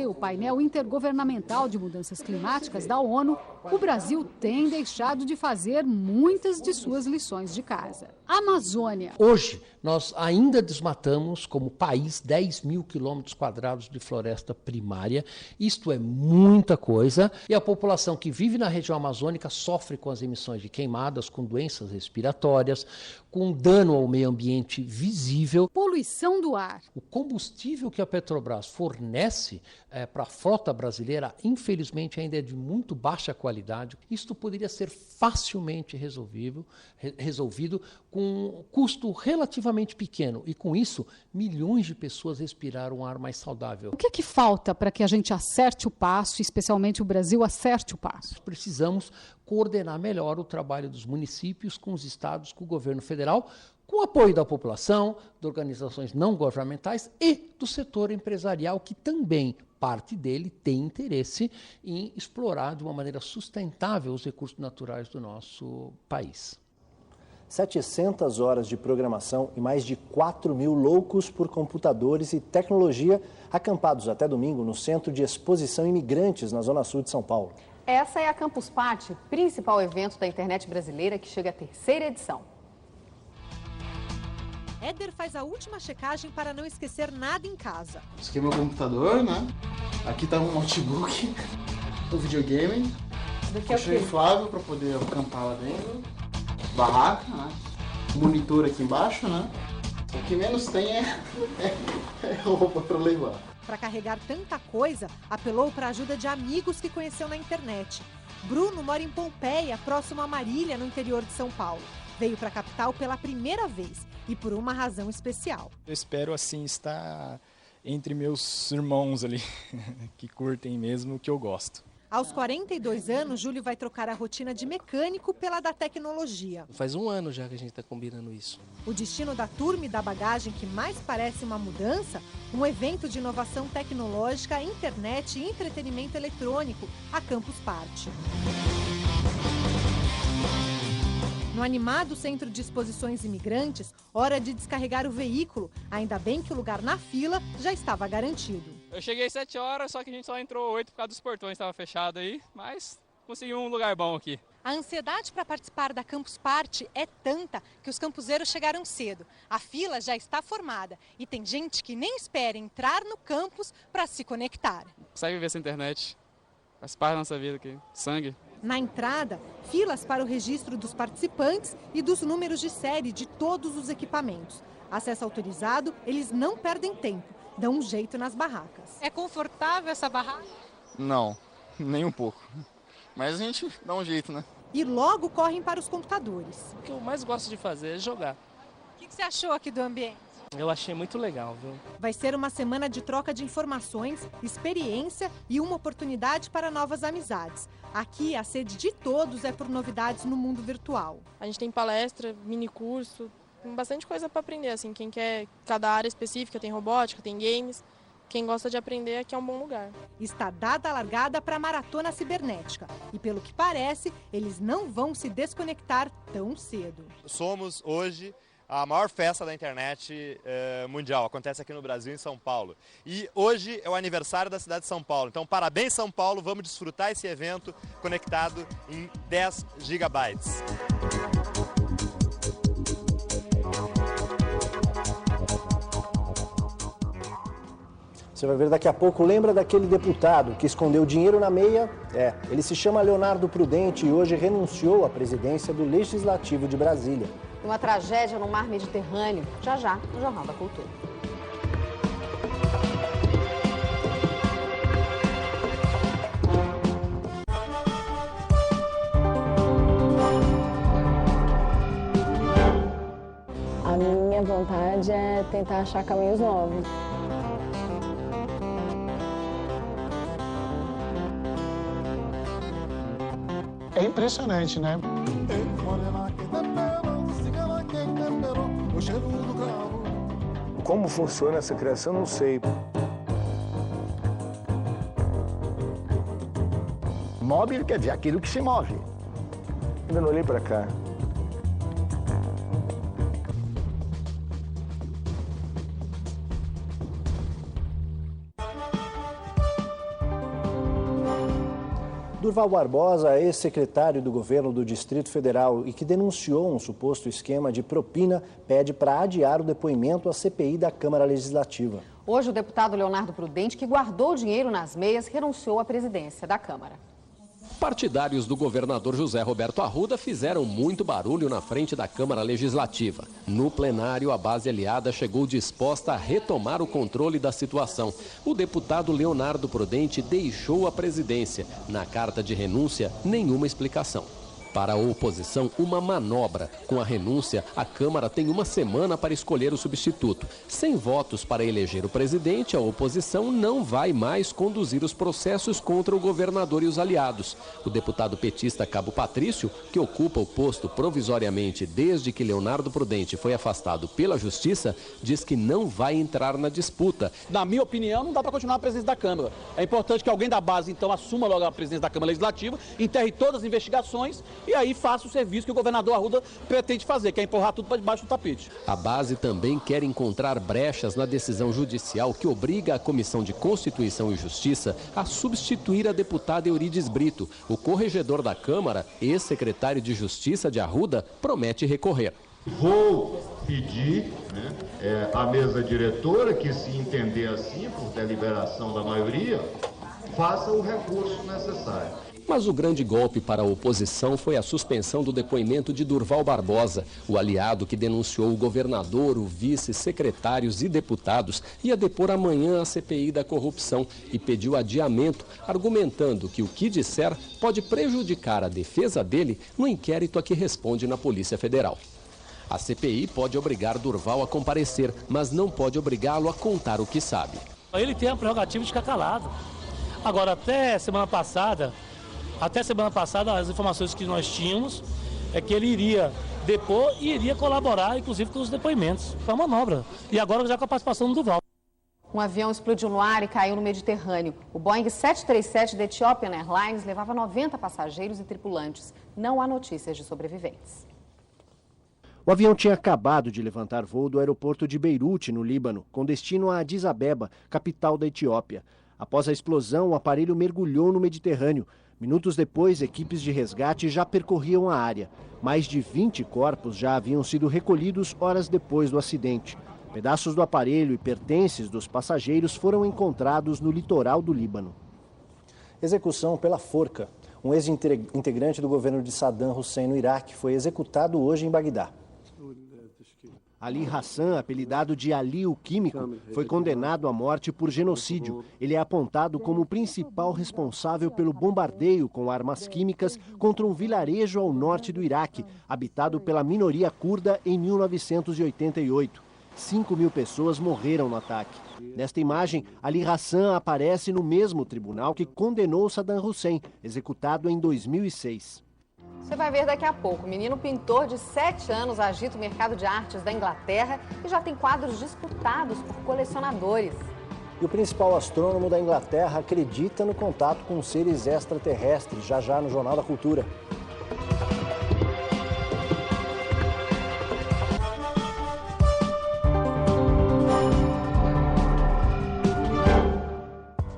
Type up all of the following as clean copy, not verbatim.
O painel intergovernamental de mudanças climáticas da ONU, o Brasil tem deixado de fazer muitas de suas lições de casa. Amazônia. Hoje, nós ainda desmatamos, como país, 10 mil quilômetros quadrados de floresta primária. Isto é muita coisa. E a população que vive na região amazônica sofre com as emissões de queimadas, com doenças respiratórias, com dano ao meio ambiente visível. Poluição do ar. O combustível que a Petrobras fornece para a frota brasileira, infelizmente, ainda é de muito baixa qualidade. Isto poderia ser facilmente resolvido com um custo relativamente pequeno. E, com isso, milhões de pessoas respiraram um ar mais saudável. O que é que falta para que a gente acerte o passo, especialmente o Brasil acerte o passo? Precisamos coordenar melhor o trabalho dos municípios com os estados, com o governo federal, com o apoio da população, de organizações não governamentais e do setor empresarial, que também, parte dele, tem interesse em explorar de uma maneira sustentável os recursos naturais do nosso país. 700 horas de programação e mais de 4 mil loucos por computadores e tecnologia acampados até domingo no Centro de Exposição Imigrantes, na Zona Sul de São Paulo. Essa é a Campus Party, principal evento da internet brasileira que chega à 3ª edição. Éder faz a última checagem para não esquecer nada em casa. Esse aqui é meu computador, né? Aqui tá um notebook, um videogame, colchão inflável para poder acampar lá dentro, barraca, né? Monitor aqui embaixo, né? O que menos tem é roupa para levar. Para carregar tanta coisa, apelou para a ajuda de amigos que conheceu na internet. Bruno mora em Pompeia, próximo a Marília, no interior de São Paulo. Veio para a capital pela primeira vez e por uma razão especial. Eu espero, assim, estar entre meus irmãos ali, que curtem mesmo o que eu gosto. Aos 42 anos, Júlio vai trocar a rotina de mecânico pela da tecnologia. Faz um ano já que a gente está combinando isso. O destino da turma e da bagagem que mais parece uma mudança, um evento de inovação tecnológica, internet e entretenimento eletrônico, a Campus Party. No animado Centro de Exposições Imigrantes, hora de descarregar o veículo. Ainda bem que o lugar na fila já estava garantido. Eu cheguei às 7 horas, só que a gente só entrou 8 por causa dos portões, estava fechado aí, mas consegui um lugar bom aqui. A ansiedade para participar da Campus Party é tanta que os campuseiros chegaram cedo. A fila já está formada e tem gente que nem espera entrar no campus para se conectar. Consegue viver essa internet, faz parte da nossa vida aqui, sangue. Na entrada, filas para o registro dos participantes e dos números de série de todos os equipamentos. Acesso autorizado, eles não perdem tempo, dão um jeito nas barracas. É confortável essa barraca? Não, nem um pouco. Mas a gente dá um jeito, né? E logo correm para os computadores. O que eu mais gosto de fazer é jogar. O que você achou aqui do ambiente? Eu achei muito legal, viu? Vai ser uma semana de troca de informações, experiência e uma oportunidade para novas amizades. Aqui, a sede de todos é por novidades no mundo virtual. A gente tem palestra, mini curso, tem bastante coisa para aprender, assim. Quem quer cada área específica, tem robótica, tem games. Quem gosta de aprender, aqui é um bom lugar. Está dada a largada para a maratona cibernética. E pelo que parece, eles não vão se desconectar tão cedo. Somos hoje a maior festa da internet mundial. Acontece aqui no Brasil, em São Paulo. E hoje é o aniversário da cidade de São Paulo. Então, parabéns, São Paulo. Vamos desfrutar esse evento conectado em 10 gigabytes. Você vai ver daqui a pouco, lembra daquele deputado que escondeu dinheiro na meia? Ele se chama Leonardo Prudente e hoje renunciou à presidência do Legislativo de Brasília. Uma tragédia no mar Mediterrâneo, já, no Jornal da Cultura. A minha vontade é tentar achar caminhos novos. É impressionante, né? Como funciona essa criação, não sei. Móvel quer dizer aquilo que se move. Ainda não olhei para cá. Durval Barbosa, ex-secretário do governo do Distrito Federal e que denunciou um suposto esquema de propina, pede para adiar o depoimento à CPI da Câmara Legislativa. Hoje, o deputado Leonardo Prudente, que guardou o dinheiro nas meias, renunciou à presidência da Câmara. Partidários do governador José Roberto Arruda fizeram muito barulho na frente da Câmara Legislativa. No plenário, a base aliada chegou disposta a retomar o controle da situação. O deputado Leonardo Prudente deixou a presidência. Na carta de renúncia, nenhuma explicação. Para a oposição, uma manobra. Com a renúncia, a Câmara tem uma semana para escolher o substituto. Sem votos para eleger o presidente, a oposição não vai mais conduzir os processos contra o governador e os aliados. O deputado petista Cabo Patrício, que ocupa o posto provisoriamente desde que Leonardo Prudente foi afastado pela Justiça, diz que não vai entrar na disputa. Na minha opinião, não dá para continuar a presidência da Câmara. É importante que alguém da base, então, assuma logo a presidência da Câmara Legislativa, enterre todas as investigações e aí faça o serviço que o governador Arruda pretende fazer, que é empurrar tudo para debaixo do tapete. A base também quer encontrar brechas na decisão judicial que obriga a Comissão de Constituição e Justiça a substituir a deputada Eurides Brito. O corregedor da Câmara, ex-secretário de Justiça de Arruda, promete recorrer. Vou pedir à mesa diretora que, se entender assim, por deliberação da maioria, faça o recurso necessário. Mas o grande golpe para a oposição foi a suspensão do depoimento de Durval Barbosa. O aliado que denunciou o governador, o vice, secretários e deputados ia depor amanhã a CPI da corrupção e pediu adiamento, argumentando que o que disser pode prejudicar a defesa dele no inquérito a que responde na Polícia Federal. A CPI pode obrigar Durval a comparecer, mas não pode obrigá-lo a contar o que sabe. Ele tem a prerrogativa de ficar calado. Agora, até semana passada, as informações que nós tínhamos é que ele iria depor e iria colaborar, inclusive, com os depoimentos. Foi uma manobra. E agora já com a participação do Durval. Um avião explodiu no ar e caiu no Mediterrâneo. O Boeing 737 da Ethiopian Airlines levava 90 passageiros e tripulantes. Não há notícias de sobreviventes. O avião tinha acabado de levantar voo do aeroporto de Beirute, no Líbano, com destino a Addis Abeba, capital da Etiópia. Após a explosão, o aparelho mergulhou no Mediterrâneo. Minutos depois, equipes de resgate já percorriam a área. Mais de 20 corpos já haviam sido recolhidos horas depois do acidente. Pedaços do aparelho e pertences dos passageiros foram encontrados no litoral do Líbano. Execução pela forca. Um ex-integrante do governo de Saddam Hussein no Iraque foi executado hoje em Bagdá. Ali Hassan, apelidado de Ali o Químico, foi condenado à morte por genocídio. Ele é apontado como o principal responsável pelo bombardeio com armas químicas contra um vilarejo ao norte do Iraque, habitado pela minoria curda em 1988. 5.000 pessoas morreram no ataque. Nesta imagem, Ali Hassan aparece no mesmo tribunal que condenou Saddam Hussein, executado em 2006. Você vai ver daqui a pouco. O menino pintor de 7 anos agita o mercado de artes da Inglaterra e já tem quadros disputados por colecionadores. E o principal astrônomo da Inglaterra acredita no contato com seres extraterrestres, já no Jornal da Cultura.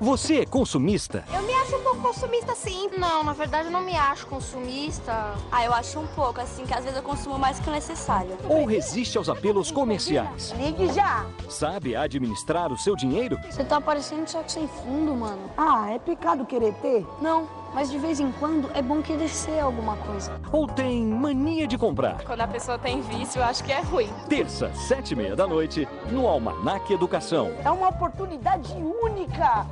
Você é consumista? Eu me acho um pouco consumista, sim. Não, na verdade eu não me acho consumista. Eu acho um pouco, assim, que às vezes eu consumo mais do que o necessário. Ou resiste aos apelos comerciais? Ligue já! Sabe administrar o seu dinheiro? Você tá parecendo saco sem fundo, mano. É pecado querer ter? Não, mas de vez em quando é bom querer ser alguma coisa. Ou tem mania de comprar? Quando a pessoa tem vício, eu acho que é ruim. Terça, 7h30 da noite, no Almanac Educação. É uma oportunidade única!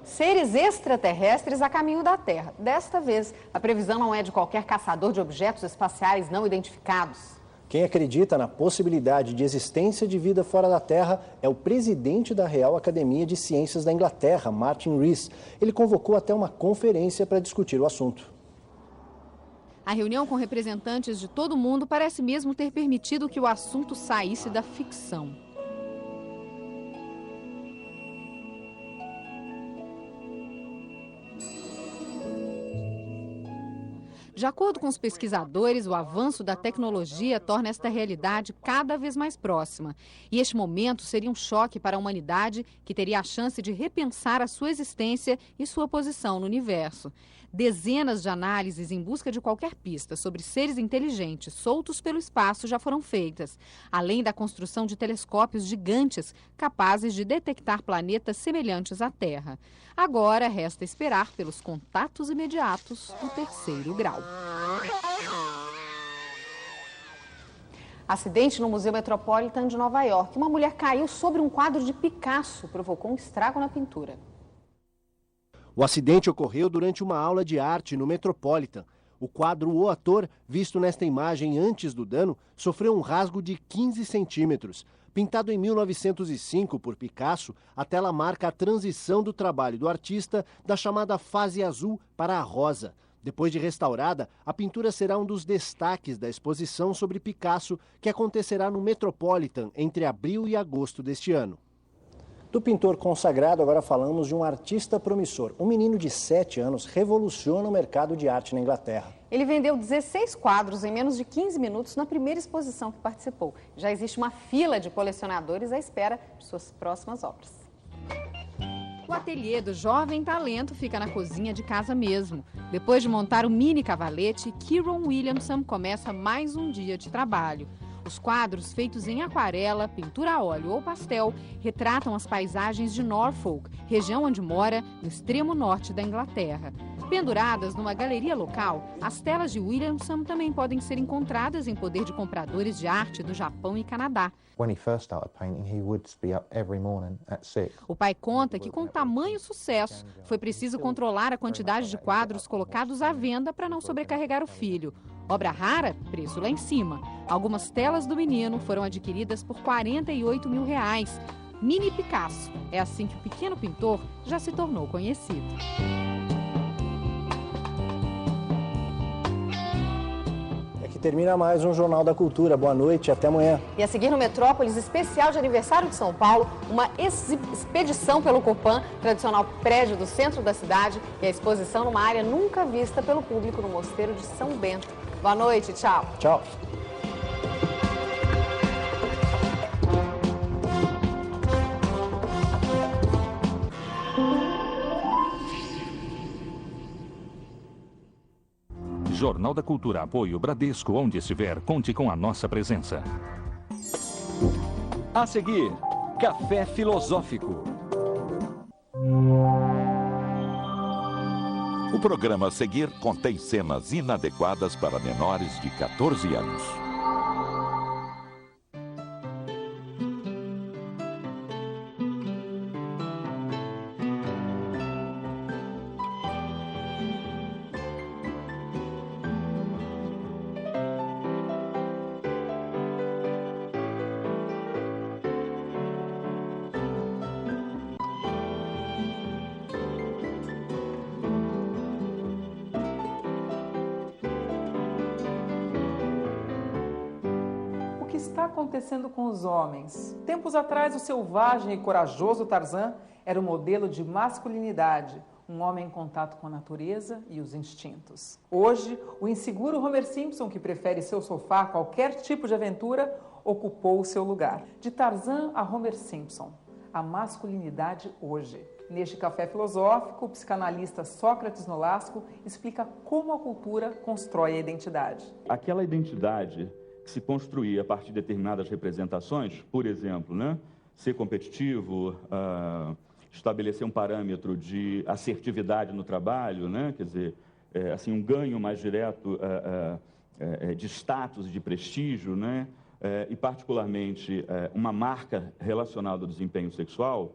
Seres extraterrestres a caminho da Terra. Desta vez, a previsão não é de qualquer caçador de objetos espaciais não identificados. Quem acredita na possibilidade de existência de vida fora da Terra é o presidente da Real Academia de Ciências da Inglaterra, Martin Rees. Ele convocou até uma conferência para discutir o assunto. A reunião com representantes de todo o mundo parece mesmo ter permitido que o assunto saísse da ficção. De acordo com os pesquisadores, o avanço da tecnologia torna esta realidade cada vez mais próxima. E este momento seria um choque para a humanidade, que teria a chance de repensar a sua existência e sua posição no universo. Dezenas de análises em busca de qualquer pista sobre seres inteligentes soltos pelo espaço já foram feitas, além da construção de telescópios gigantes capazes de detectar planetas semelhantes à Terra. Agora resta esperar pelos contatos imediatos do terceiro grau. Acidente no Museu Metropolitan de Nova York. Uma mulher caiu sobre um quadro de Picasso, provocou um estrago na pintura. O acidente ocorreu durante uma aula de arte no Metropolitan. O quadro O Ator, visto nesta imagem antes do dano, sofreu um rasgo de 15 centímetros. Pintado em 1905 por Picasso, a tela marca a transição do trabalho do artista da chamada fase azul para a rosa. Depois de restaurada, a pintura será um dos destaques da exposição sobre Picasso, que acontecerá no Metropolitan entre abril e agosto deste ano. Do pintor consagrado, agora falamos de um artista promissor. Um menino de 7 anos revoluciona o mercado de arte na Inglaterra. Ele vendeu 16 quadros em menos de 15 minutos na primeira exposição que participou. Já existe uma fila de colecionadores à espera de suas próximas obras. O ateliê do jovem talento fica na cozinha de casa mesmo. Depois de montar o mini cavalete, Kieron Williamson começa mais um dia de trabalho. Os quadros, feitos em aquarela, pintura a óleo ou pastel, retratam as paisagens de Norfolk, região onde mora, no extremo norte da Inglaterra. Penduradas numa galeria local, as telas de Williamson também podem ser encontradas em poder de compradores de arte do Japão e Canadá. O pai conta que, com tamanho sucesso, foi preciso controlar a quantidade de quadros colocados à venda para não sobrecarregar o filho. Obra rara, preço lá em cima. Algumas telas do menino foram adquiridas por R$48 mil. Mini Picasso. É assim que o pequeno pintor já se tornou conhecido. Termina mais um Jornal da Cultura. Boa noite e até amanhã. E a seguir no Metrópolis, especial de aniversário de São Paulo, uma expedição pelo Copan, tradicional prédio do centro da cidade, e a exposição numa área nunca vista pelo público no Mosteiro de São Bento. Boa noite, tchau. Tchau. Jornal da Cultura, apoio Bradesco, onde estiver, conte com a nossa presença. A seguir, Café Filosófico. O programa a seguir contém cenas inadequadas para menores de 14 anos. O que está acontecendo com os homens? Tempos atrás, o selvagem e corajoso Tarzan era o modelo de masculinidade, um homem em contato com a natureza e os instintos. Hoje, o inseguro Homer Simpson, que prefere seu sofá a qualquer tipo de aventura, ocupou o seu lugar. De Tarzan a Homer Simpson, a masculinidade hoje. Neste Café Filosófico, o psicanalista Sócrates Nolasco explica como a cultura constrói a identidade. Aquela identidade que se construía a partir de determinadas representações, por exemplo, ser competitivo, estabelecer um parâmetro de assertividade no trabalho, quer dizer, assim, um ganho mais direto de status, de prestígio, e particularmente uma marca relacionada ao desempenho sexual,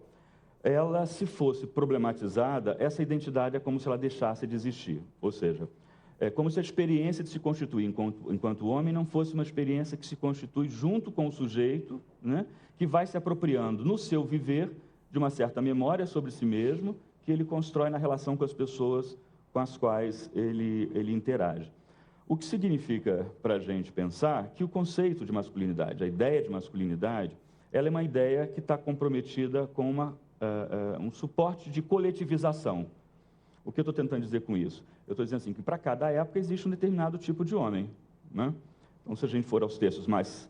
ela, se fosse problematizada, essa identidade é como se ela deixasse de existir, ou seja, é como se a experiência de se constituir enquanto homem não fosse uma experiência que se constitui junto com o sujeito, que vai se apropriando no seu viver de uma certa memória sobre si mesmo, que ele constrói na relação com as pessoas com as quais ele interage. O que significa para a gente pensar que o conceito de masculinidade, a ideia de masculinidade, ela é uma ideia que está comprometida com um suporte de coletivização. O que eu estou tentando dizer com isso? Eu estou dizendo assim, que para cada época existe um determinado tipo de homem, né? Então, se a gente for aos textos mais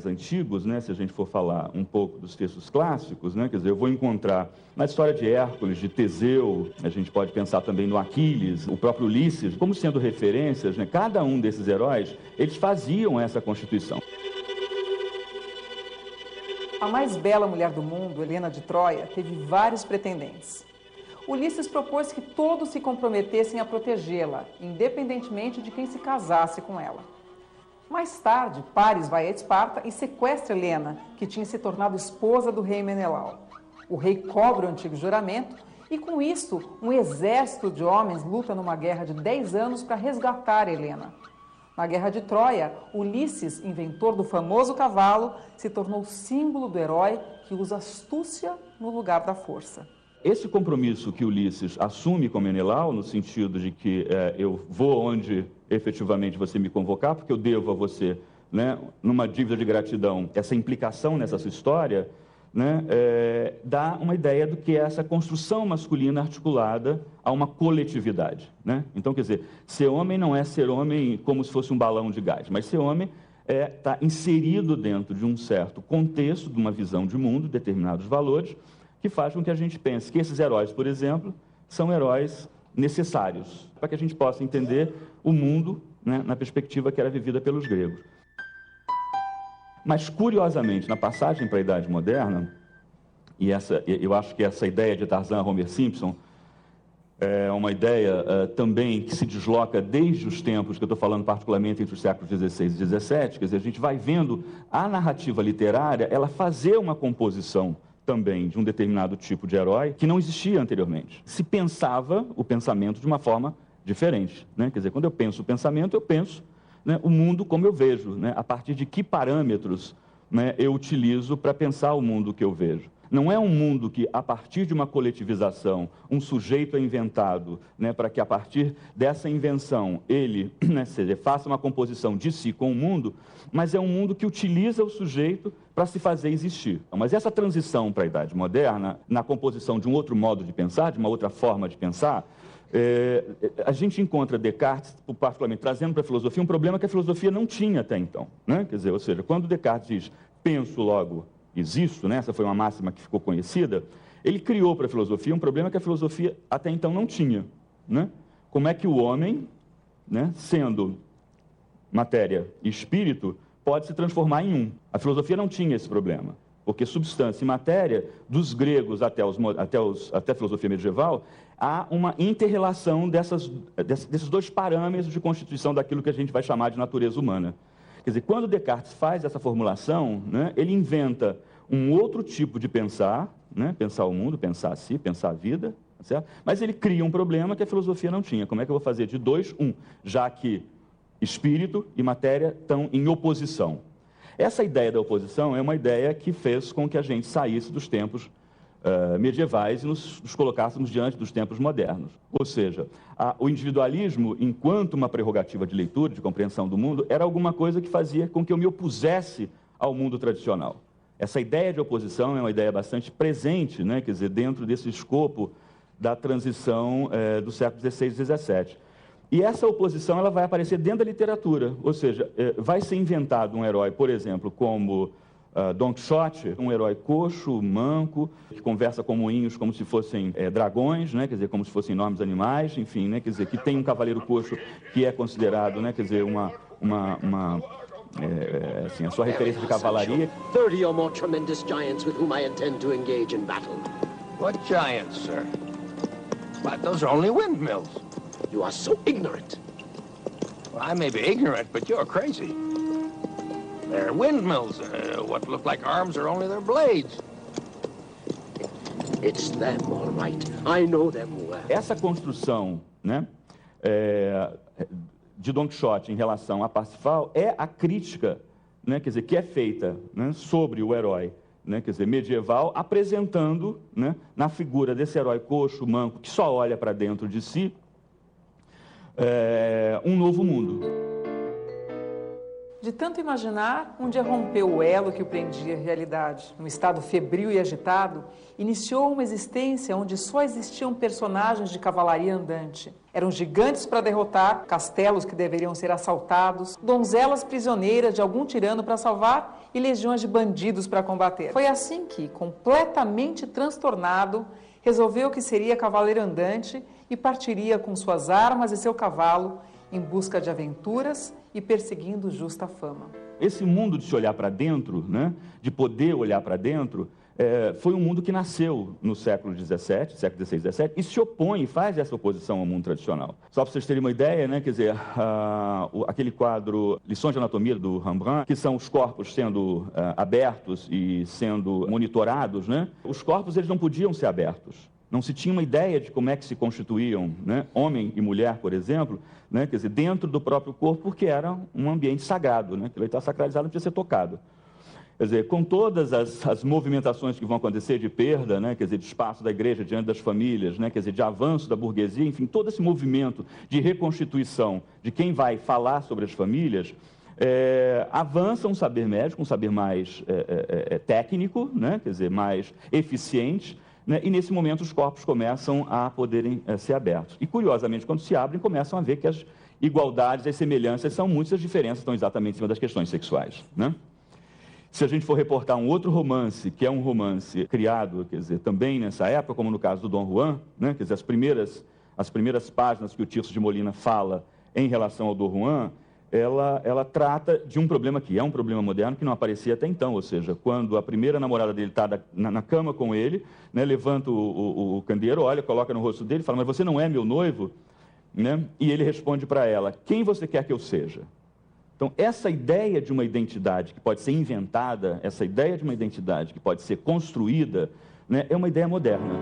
antigos, né, se a gente for falar um pouco dos textos clássicos, né, quer dizer, eu vou encontrar na história de Hércules, de Teseu, a gente pode pensar também no Aquiles, o próprio Ulisses, como sendo referências, né, cada um desses heróis, eles faziam essa constituição. A mais bela mulher do mundo, Helena de Troia, teve vários pretendentes. Ulisses propôs que todos se comprometessem a protegê-la, independentemente de quem se casasse com ela. Mais tarde, Paris vai a Esparta e sequestra Helena, que tinha se tornado esposa do rei Menelau. O rei cobra o antigo juramento e, com isso, um exército de homens luta numa guerra de 10 anos para resgatar Helena. Na Guerra de Troia, Ulisses, inventor do famoso cavalo, se tornou símbolo do herói que usa astúcia no lugar da força. Esse compromisso que Ulisses assume com Menelau, no sentido de que eu vou onde efetivamente você me convocar, porque eu devo a você, né, numa dívida de gratidão, essa implicação nessa sua história, né, dá uma ideia do que é essa construção masculina articulada a uma coletividade, né? Então, quer dizer, ser homem não é ser homem como se fosse um balão de gás, mas ser homem está inserido dentro de um certo contexto, de uma visão de mundo, determinados valores, que faz com que a gente pense que esses heróis, por exemplo, são heróis necessários, para que a gente possa entender o mundo, né, na perspectiva que era vivida pelos gregos. Mas, curiosamente, na passagem para a Idade Moderna, e eu acho que essa ideia de Tarzan, Homer Simpson, é uma ideia também que se desloca desde os tempos, que eu estou falando particularmente entre os séculos XVI e XVII, quer dizer, a gente vai vendo a narrativa literária, ela fazer uma composição também de um determinado tipo de herói que não existia anteriormente. Se pensava o pensamento de uma forma diferente, né? Quer dizer, quando eu penso o pensamento, eu penso, né, o mundo como eu vejo, né? A partir de que parâmetros, né, eu utilizo para pensar o mundo que eu vejo. Não é um mundo que, a partir de uma coletivização, um sujeito é inventado, né, para que, a partir dessa invenção, ele, né, faça uma composição de si com o mundo, mas é um mundo que utiliza o sujeito para se fazer existir. Mas essa transição para a Idade Moderna, na composição de um outro modo de pensar, de uma outra forma de pensar, a gente encontra Descartes, particularmente, trazendo para a filosofia um problema que a filosofia não tinha até então, né? Quer dizer, ou seja, quando Descartes diz, penso, logo existo, né? Essa foi uma máxima que ficou conhecida, ele criou para a filosofia um problema que a filosofia até então não tinha, né? Como é que o homem, né, sendo matéria e espírito, pode se transformar em um? A filosofia não tinha esse problema, porque substância e matéria, dos gregos até a filosofia medieval, há uma inter-relação desses dois parâmetros de constituição daquilo que a gente vai chamar de natureza humana. Quer dizer, quando Descartes faz essa formulação, né, ele inventa um outro tipo de pensar, né, pensar o mundo, pensar a si, pensar a vida, certo? Mas ele cria um problema que a filosofia não tinha. Como é que eu vou fazer de dois, um? Já que espírito e matéria estão em oposição. Essa ideia da oposição é uma ideia que fez com que a gente saísse dos tempos medievais e nos colocássemos diante dos tempos modernos. Ou seja, o individualismo, enquanto uma prerrogativa de leitura, de compreensão do mundo, era alguma coisa que fazia com que eu me opusesse ao mundo tradicional. Essa ideia de oposição é uma ideia bastante presente, né, quer dizer, dentro desse escopo da transição do século XVI e XVII. E essa oposição ela vai aparecer dentro da literatura, ou seja, vai ser inventado um herói, por exemplo, como Don Quixote, um herói coxo, manco, que conversa com moinhos como se fossem dragões, né, quer dizer, como se fossem enormes animais, enfim, né, quer dizer, que tem um cavaleiro coxo que é considerado, né, quer dizer, assim, a sua referência de cavalaria. 30 or more tremendous giants with whom I intend to engage in battle. What giants, sir? But those are only windmills. You are so ignorant. Well, I may be ignorant, but you're crazy. They're windmills. What look like arms are only their blades. It's them, all right. I know them well. Essa construção, né, de Don Quixote em relação a Parsifal é a crítica, né, quer dizer, que é feita, né, sobre o herói, né, quer dizer, medieval, apresentando, né, na figura desse herói coxo, manco, que só olha para dentro de si, um novo mundo. De tanto imaginar, um dia rompeu o elo que o prendia à realidade. Num estado febril e agitado, iniciou uma existência onde só existiam personagens de cavalaria andante. Eram gigantes para derrotar, castelos que deveriam ser assaltados, donzelas prisioneiras de algum tirano para salvar e legiões de bandidos para combater. Foi assim que, completamente transtornado, resolveu que seria cavaleiro andante e partiria com suas armas e seu cavalo em busca de aventuras e perseguindo justa fama. Esse mundo de se olhar para dentro, né, de poder olhar para dentro, foi um mundo que nasceu no século XVI, século XVI, XVII, e se opõe e faz essa oposição ao mundo tradicional. Só para vocês terem uma ideia, né, quer dizer, aquele quadro Lições de Anatomia do Rembrandt, que são os corpos sendo abertos e sendo monitorados, né, os corpos eles não podiam ser abertos. Não se tinha uma ideia de como é que se constituíam, né, homem e mulher, por exemplo, né, quer dizer, dentro do próprio corpo, porque era um ambiente sagrado, né, que ele está sacralizado, não precisa ser tocado. Quer dizer, com todas as movimentações que vão acontecer de perda, né, quer dizer, de espaço da igreja diante das famílias, né, quer dizer, de avanço da burguesia, enfim, todo esse movimento de reconstituição de quem vai falar sobre as famílias, avança um saber médico, um saber mais técnico, né, quer dizer, mais eficiente, né, e nesse momento os corpos começam a poderem ser abertos. E, curiosamente, quando se abrem, começam a ver que as igualdades, as semelhanças são muitas, as diferenças estão exatamente em cima das questões sexuais, né? Se a gente for reportar um outro romance, que é um romance criado, quer dizer, também nessa época, como no caso do Dom Juan, né, quer dizer, as primeiras páginas que o Tirso de Molina fala em relação ao Dom Juan, ela trata de um problema que é um problema moderno que não aparecia até então, ou seja, quando a primeira namorada dele está na cama com ele, né, levanta o candeeiro, olha, coloca no rosto dele, fala, mas você não é meu noivo? Né? E ele responde para ela, quem você quer que eu seja? Então, essa ideia de uma identidade que pode ser inventada, essa ideia de uma identidade que pode ser construída, né, é uma ideia moderna.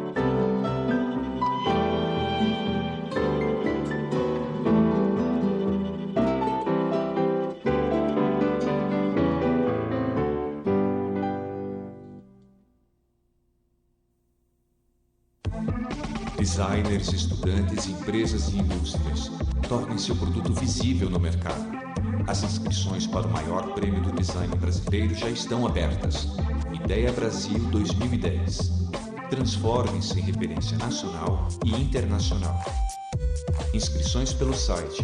Designers, estudantes, empresas e indústrias. Tornem seu produto visível no mercado. As inscrições para o maior prêmio do design brasileiro já estão abertas. Ideia Brasil 2010. Transforme-se em referência nacional e internacional. Inscrições pelo site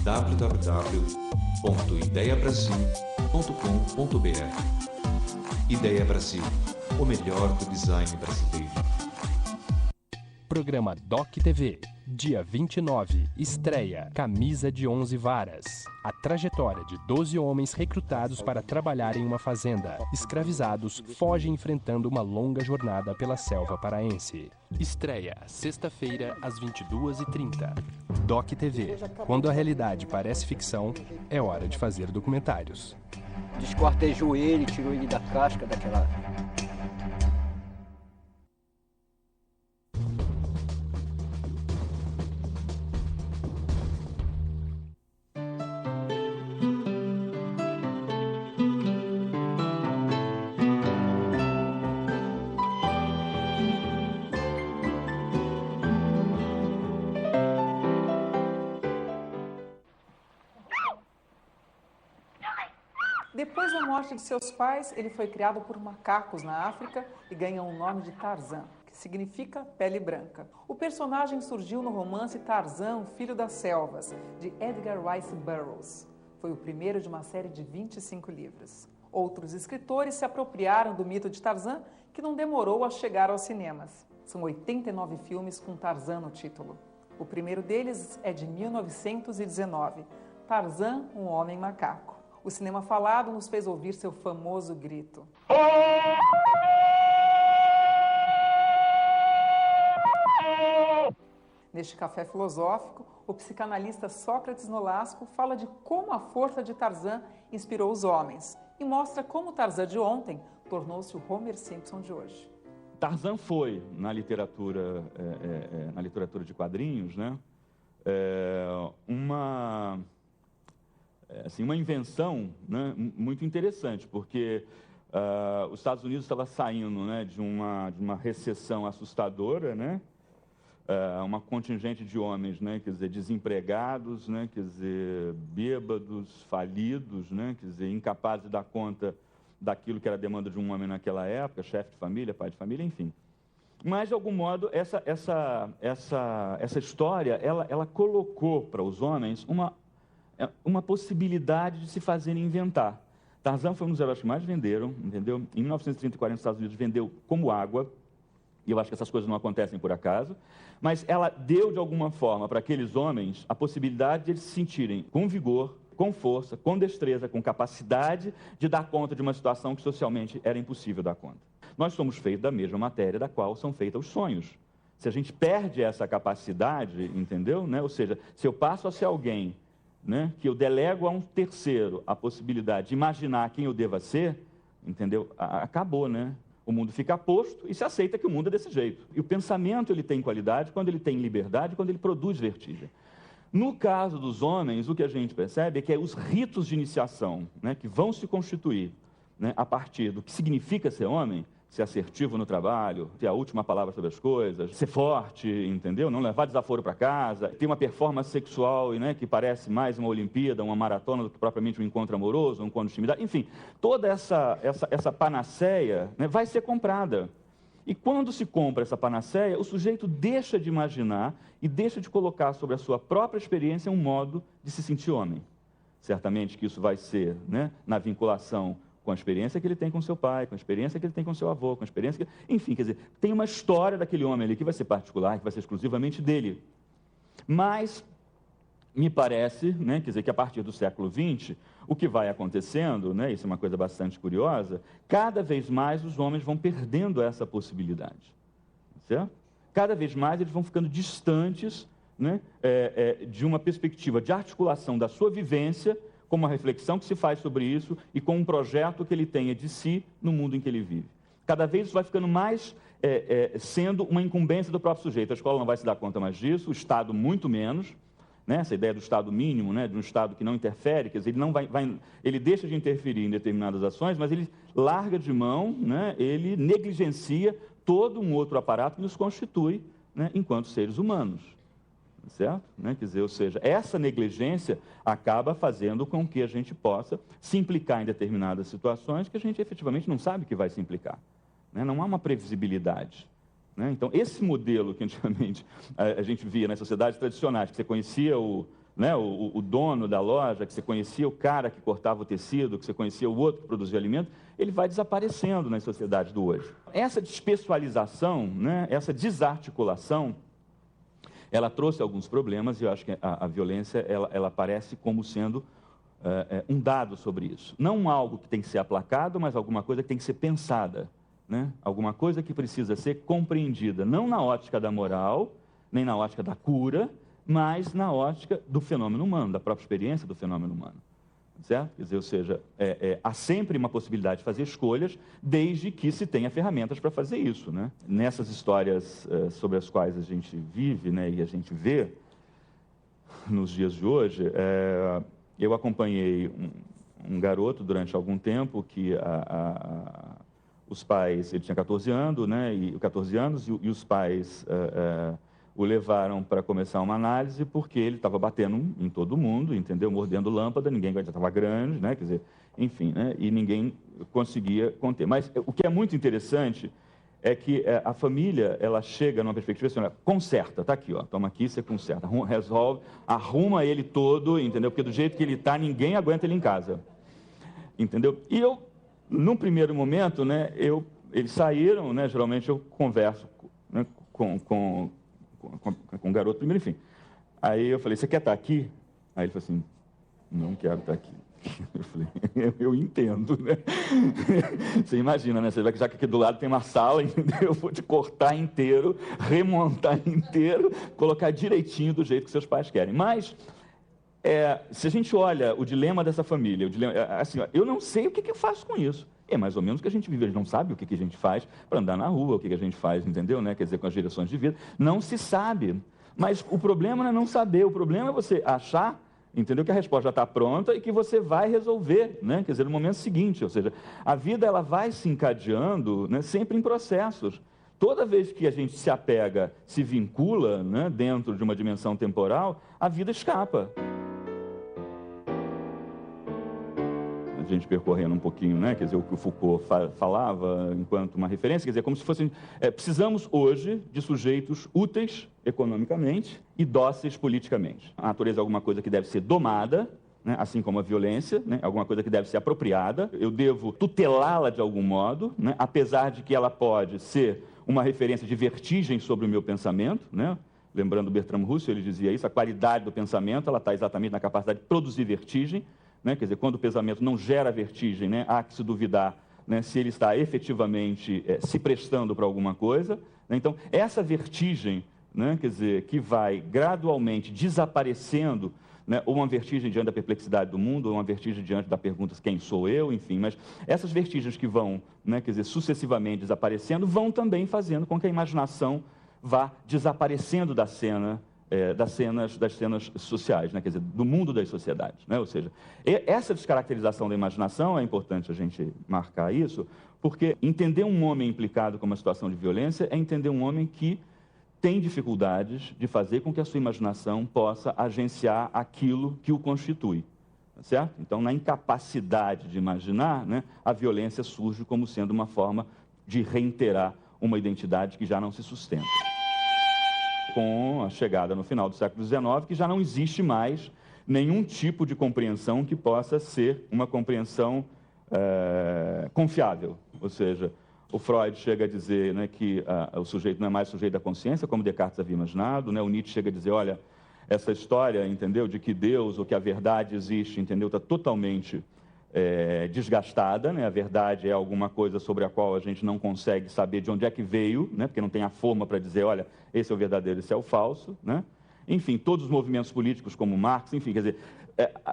www.ideiabrasil.com.br. Ideia Brasil, o melhor do design brasileiro. Programa Doc TV, dia 29, estreia Camisa de 11 Varas. A trajetória de 12 homens recrutados para trabalhar em uma fazenda. Escravizados, fogem enfrentando uma longa jornada pela selva paraense. Estreia, sexta-feira, às 22h30. Doc TV, quando a realidade parece ficção, é hora de fazer documentários. Descortejou ele, tirou ele da casca daquela... Depois da morte de seus pais, ele foi criado por macacos na África e ganha o nome de Tarzan, que significa pele branca. O personagem surgiu no romance Tarzan, o Filho das Selvas, de Edgar Rice Burroughs. Foi o primeiro de uma série de 25 livros. Outros escritores se apropriaram do mito de Tarzan, que não demorou a chegar aos cinemas. São 89 filmes com Tarzan no título. O primeiro deles é de 1919, Tarzan, um Homem Macaco. O cinema falado nos fez ouvir seu famoso grito. Neste café filosófico, o psicanalista Sócrates Nolasco fala de como a força de Tarzan inspirou os homens e mostra como Tarzan de ontem tornou-se o Homer Simpson de hoje. Tarzan foi, na literatura de quadrinhos, né, uma invenção, né, muito interessante, porque os Estados Unidos estava saindo, né, de uma recessão assustadora, né, uma contingente de homens, né, quer dizer, desempregados, né, quer dizer, bêbados, falidos, né, quer dizer, incapazes de dar conta daquilo que era a demanda de um homem naquela época, chefe de família, pai de família, enfim. Mas, de algum modo, essa história, ela colocou para os homens uma possibilidade de se fazerem inventar. Tarzan foi um dos heróis que mais venderam, entendeu? Em 1934, nos Estados Unidos, vendeu como água, e eu acho que essas coisas não acontecem por acaso, mas ela deu, de alguma forma, para aqueles homens a possibilidade de eles se sentirem com vigor, com força, com destreza, com capacidade de dar conta de uma situação que socialmente era impossível dar conta. Nós somos feitos da mesma matéria da qual são feitos os sonhos. Se a gente perde essa capacidade, entendeu? Né? Ou seja, se eu passo a ser alguém, né, que eu delego a um terceiro a possibilidade de imaginar quem eu deva ser, entendeu? Acabou, né? O mundo fica posto e se aceita que o mundo é desse jeito. E o pensamento ele tem qualidade quando ele tem liberdade, quando ele produz vertigem. No caso dos homens, o que a gente percebe é que os ritos de iniciação, né, que vão se constituir, né, a partir do que significa ser homem, ser assertivo no trabalho, ter a última palavra sobre as coisas, ser forte, entendeu? Não levar desaforo para casa, ter uma performance sexual, né, que parece mais uma Olimpíada, uma maratona do que propriamente um encontro amoroso, um encontro de intimidade. Enfim, toda essa panaceia, né, vai ser comprada. E quando se compra essa panaceia, o sujeito deixa de imaginar e deixa de colocar sobre a sua própria experiência um modo de se sentir homem. Certamente que isso vai ser, né, na vinculação com a experiência que ele tem com seu pai, com a experiência que ele tem com seu avô, com a experiência que... Enfim, quer dizer, tem uma história daquele homem ali que vai ser particular, que vai ser exclusivamente dele. Mas me parece, né, quer dizer, que a partir do século XX, o que vai acontecendo, né, isso é uma coisa bastante curiosa, cada vez mais os homens vão perdendo essa possibilidade, certo? Cada vez mais eles vão ficando distantes, né, de uma perspectiva de articulação da sua vivência, com uma reflexão que se faz sobre isso e com um projeto que ele tenha de si no mundo em que ele vive. Cada vez isso vai ficando mais sendo uma incumbência do próprio sujeito. A escola não vai se dar conta mais disso, o Estado muito menos, né? Essa ideia do Estado mínimo, né? De um Estado que não interfere, quer dizer, ele, não ele deixa de interferir em determinadas ações, mas ele larga de mão, né? Ele negligencia todo um outro aparato que nos constitui, né, enquanto seres humanos. Certo? Né? Quer dizer, ou seja, essa negligência acaba fazendo com que a gente possa se implicar em determinadas situações que a gente efetivamente não sabe que vai se implicar. Né? Não há uma previsibilidade. Né? Então, esse modelo que antigamente a gente via nas sociedades tradicionais, que você conhecia o dono da loja, que você conhecia o cara que cortava o tecido, que você conhecia o outro que produzia alimento, ele vai desaparecendo nas sociedades do hoje. Essa despessoalização, né? Essa desarticulação, ela trouxe alguns problemas e eu acho que a violência, ela aparece como sendo um dado sobre isso. Não algo que tem que ser aplacado, mas alguma coisa que tem que ser pensada, né? Alguma coisa que precisa ser compreendida, não na ótica da moral, nem na ótica da cura, mas na ótica do fenômeno humano, da própria experiência do fenômeno humano. Certo? Quer dizer, ou seja, há sempre uma possibilidade de fazer escolhas, desde que se tenha ferramentas para fazer isso, né? Nessas histórias sobre as quais a gente vive, né, e a gente vê nos dias de hoje, eu acompanhei um garoto durante algum tempo que os pais, ele tinha 14 anos, né, e os pais o levaram para começar uma análise porque ele estava batendo em todo mundo, entendeu? Mordendo lâmpada, ninguém já estava grande, né? Quer dizer, enfim, né? E ninguém conseguia conter. Mas o que é muito interessante é que a família, ela chega numa perspectiva assim, olha, conserta, tá aqui, ó, toma aqui, você conserta, resolve, arruma ele todo, entendeu? Porque do jeito que ele está, ninguém aguenta ele em casa, entendeu? E eu, num primeiro momento, né, eles saíram, né? Geralmente eu converso, né, com o garoto primeiro, enfim. Aí eu falei, você quer estar aqui? Aí ele falou assim, não quero estar aqui. Eu falei, eu entendo, né? Você imagina, né? Você vai que já que aqui do lado tem uma sala, entendeu? Eu vou te cortar inteiro, remontar inteiro, colocar direitinho do jeito que seus pais querem. Mas, se a gente olha o dilema dessa família, assim, ó, eu não sei o que eu faço com isso. É mais ou menos o que a gente vive, a gente não sabe o que a gente faz para andar na rua, o que a gente faz, entendeu? Né? Quer dizer, com as direções de vida. Não se sabe. Mas o problema não é não saber, o problema é você achar, entendeu? Que a resposta já está pronta e que você vai resolver, né? Quer dizer, no momento seguinte. Ou seja, a vida ela vai se encadeando, né, sempre em processos. Toda vez que a gente se apega, se vincula, né, dentro de uma dimensão temporal, a vida escapa. gente percorrendo um pouquinho, né, quer dizer, o que o Foucault falava enquanto uma referência, quer dizer, como se fosse, precisamos hoje de sujeitos úteis economicamente e dóceis politicamente. A natureza é alguma coisa que deve ser domada, né, assim como a violência, né, alguma coisa que deve ser apropriada. Eu devo tutelá-la de algum modo, né, apesar de que ela pode ser uma referência de vertigem sobre o meu pensamento, né? Lembrando Bertrand Russell, ele dizia isso, a qualidade do pensamento ela está exatamente na capacidade de produzir vertigem, né? Quer dizer, quando o pensamento não gera vertigem, né, há que se duvidar, né, se ele está efetivamente se prestando para alguma coisa, né? Então, essa vertigem, né, quer dizer, que vai gradualmente desaparecendo, né, ou uma vertigem diante da perplexidade do mundo, ou uma vertigem diante da pergunta quem sou eu, enfim, mas essas vertigens que vão, né, quer dizer, sucessivamente desaparecendo, vão também fazendo com que a imaginação vá desaparecendo da cena, das cenas sociais, né, quer dizer, do mundo das sociedades, né? Ou seja, essa descaracterização da imaginação, é importante a gente marcar isso, porque entender um homem implicado com uma situação de violência é entender um homem que tem dificuldades de fazer com que a sua imaginação possa agenciar aquilo que o constitui, certo? Então, na incapacidade de imaginar, né, a violência surge como sendo uma forma de reiterar uma identidade que já não se sustenta. Com a chegada no final do século XIX, que já não existe mais nenhum tipo de compreensão que possa ser uma compreensão confiável. Ou seja, o Freud chega a dizer, né, que o sujeito não é mais sujeito da consciência, como Descartes havia imaginado, né? O Nietzsche chega a dizer, olha, essa história, entendeu, de que Deus ou que a verdade existe, entendeu, está totalmente desgastada, né? A verdade é alguma coisa sobre a qual a gente não consegue saber de onde é que veio, né? Porque não tem a forma para dizer, olha, esse é o verdadeiro, esse é o falso, né? Enfim, todos os movimentos políticos como Marx, enfim, quer dizer,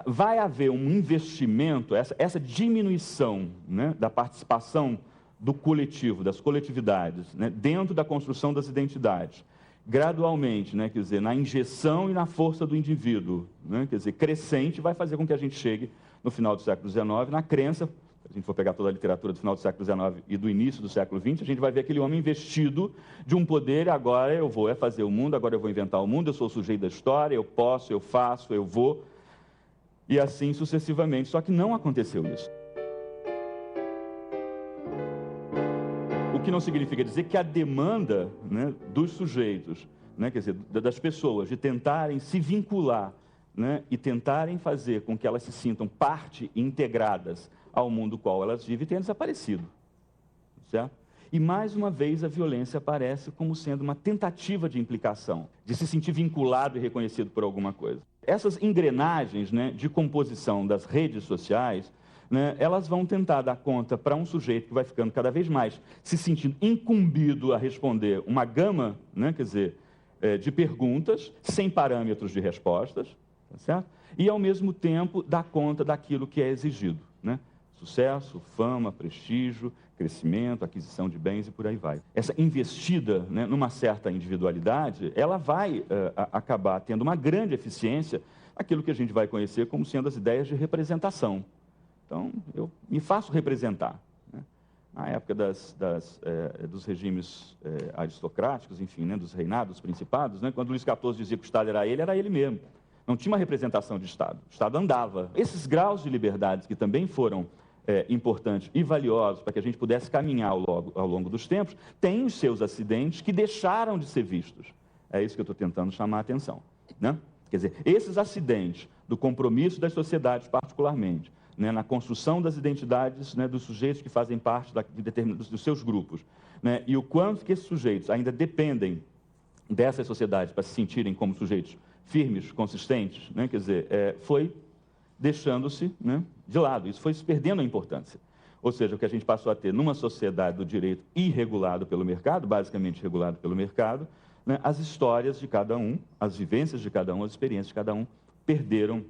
vai haver um investimento, essa diminuição, né, da participação do coletivo, das coletividades, né, dentro da construção das identidades, gradualmente, né, quer dizer, na injeção e na força do indivíduo, né, quer dizer, crescente, vai fazer com que a gente chegue no final do século XIX, na crença, se a gente for pegar toda a literatura do final do século XIX e do início do século XX, a gente vai ver aquele homem investido de um poder, e agora eu vou fazer o mundo, agora eu vou inventar o mundo, eu sou o sujeito da história, eu posso, eu faço, eu vou, e assim sucessivamente. Só que não aconteceu isso. O que não significa dizer que a demanda, né, dos sujeitos, né, quer dizer, das pessoas, de tentarem se vincular, né, e tentarem fazer com que elas se sintam parte integradas ao mundo qual elas vivem, tenha desaparecido, certo? E, mais uma vez, a violência aparece como sendo uma tentativa de implicação, de se sentir vinculado e reconhecido por alguma coisa. Essas engrenagens, né, de composição das redes sociais, né, elas vão tentar dar conta para um sujeito que vai ficando cada vez mais se sentindo incumbido a responder uma gama, né, quer dizer, de perguntas, sem parâmetros de respostas, tá certo? E, ao mesmo tempo, dar conta daquilo que é exigido, né? Sucesso, fama, prestígio, crescimento, aquisição de bens e por aí vai. Essa investida, né, numa certa individualidade, ela vai acabar tendo uma grande eficiência, aquilo que a gente vai conhecer como sendo as ideias de representação. Então, eu me faço representar, né? Na época dos regimes aristocráticos, enfim, né, dos reinados, dos principados, né, quando Luís XIV dizia que o Estado era ele mesmo. Não tinha uma representação de Estado. O Estado andava. Esses graus de liberdades que também foram importantes e valiosos para que a gente pudesse caminhar ao longo dos tempos, têm os seus acidentes que deixaram de ser vistos. É isso que eu estou tentando chamar a atenção, né? Quer dizer, esses acidentes do compromisso das sociedades particularmente, né, na construção das identidades, né, dos sujeitos que fazem parte dos seus grupos, né, e o quanto que esses sujeitos ainda dependem dessas sociedades para se sentirem como sujeitos firmes, consistentes, né, quer dizer, foi deixando-se, né, de lado. Isso foi se perdendo a importância. Ou seja, o que a gente passou a ter numa sociedade do direito irregulado pelo mercado, basicamente regulado pelo mercado, né, as histórias de cada um, as vivências de cada um, as experiências de cada um perderam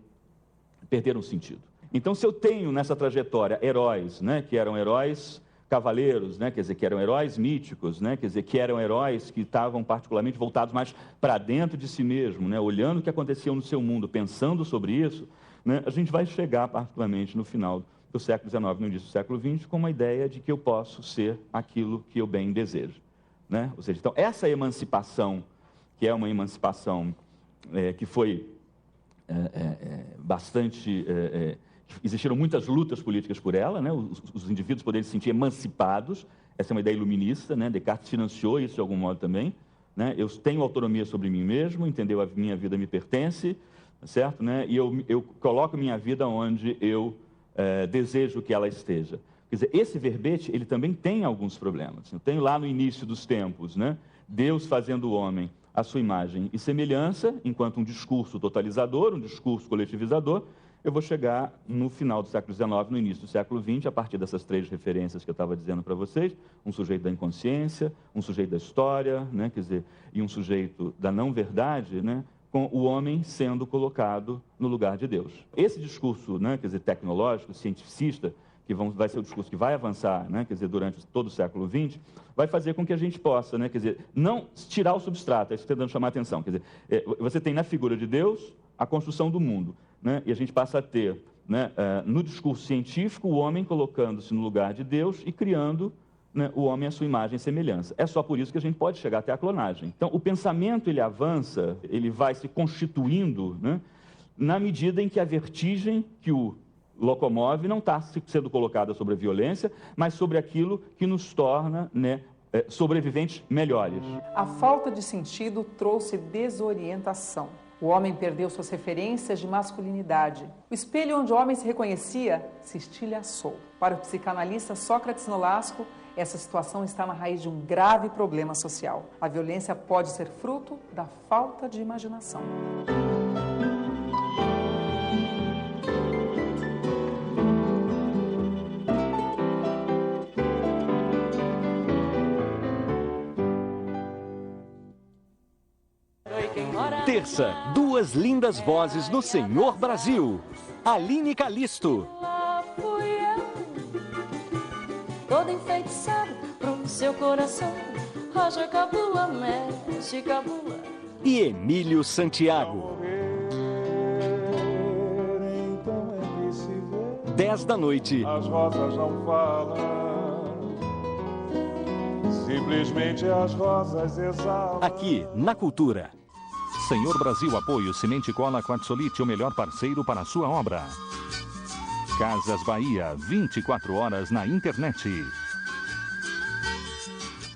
sentido. Então, se eu tenho nessa trajetória heróis, né, que eram heróis cavaleiros, né, quer dizer, que eram heróis míticos, né, quer dizer, que eram heróis que estavam particularmente voltados mais para dentro de si mesmo, né, olhando o que acontecia no seu mundo, pensando sobre isso, né, a gente vai chegar particularmente no final do século XIX, no início do século XX, com uma ideia de que eu posso ser aquilo que eu bem desejo, né? Ou seja, então, essa emancipação, que é uma emancipação que foi bastante... existiram muitas lutas políticas por ela, né? Os indivíduos poderem se sentir emancipados. Essa é uma ideia iluminista, né? Descartes financiou isso de algum modo também, né? Eu tenho autonomia sobre mim mesmo, entendeu? A minha vida me pertence, certo? Né? E eu coloco minha vida onde eu desejo que ela esteja. Quer dizer, esse verbete, ele também tem alguns problemas. Eu tenho lá no início dos tempos, né? Deus fazendo o homem à sua imagem e semelhança, enquanto um discurso totalizador, um discurso coletivizador. Eu vou chegar no final do século XIX, no início do século XX, a partir dessas 3 referências que eu estava dizendo para vocês, um sujeito da inconsciência, um sujeito da história, né? Quer dizer, e um sujeito da não-verdade, né? Com o homem sendo colocado no lugar de Deus. Esse discurso, né? Quer dizer, tecnológico, cientificista, que vai ser o discurso que vai avançar, né? Quer dizer, durante todo o século XX, vai fazer com que a gente possa, né? Quer dizer, não tirar o substrato, é isso que eu estou tentando chamar a atenção. Quer dizer, você tem na figura de Deus a construção do mundo, né? E a gente passa a ter, né, no discurso científico, o homem colocando-se no lugar de Deus e criando, né, o homem à sua imagem e semelhança. É só por isso que a gente pode chegar até a clonagem. Então, o pensamento, ele avança, ele vai se constituindo, né, na medida em que a vertigem que o locomove não está sendo colocada sobre a violência, mas sobre aquilo que nos torna, né, sobreviventes melhores. A falta de sentido trouxe desorientação. O homem perdeu suas referências de masculinidade. O espelho onde o homem se reconhecia se estilhaçou. Para o psicanalista Sócrates Nolasco, essa situação está na raiz de um grave problema social. A violência pode ser fruto da falta de imaginação. Terça, 2 lindas vozes no Senhor Brasil. Aline Calisto. Lá fui eu, todo enfeitiçado pro seu coração. Roja cabula, mexe cabula. E Emílio Santiago. 10 da noite. As rosas não falam, simplesmente as rosas exalam. Aqui, na Cultura. Senhor Brasil, apoio Cimente Cola Quartzolite, o melhor parceiro para a sua obra. Casas Bahia, 24 horas na internet.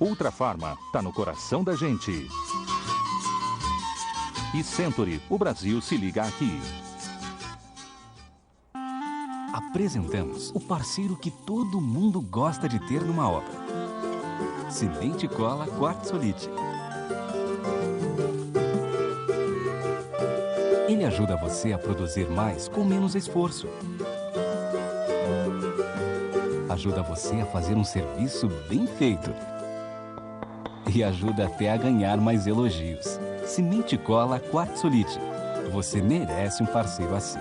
Ultra Farma, tá no coração da gente. E Century, o Brasil se liga aqui. Apresentamos o parceiro que todo mundo gosta de ter numa obra. Cimente Cola Quartzolite. Ele ajuda você a produzir mais com menos esforço. Ajuda você a fazer um serviço bem feito. E ajuda até a ganhar mais elogios. Cimente Cola Quartzolite. Você merece um parceiro assim.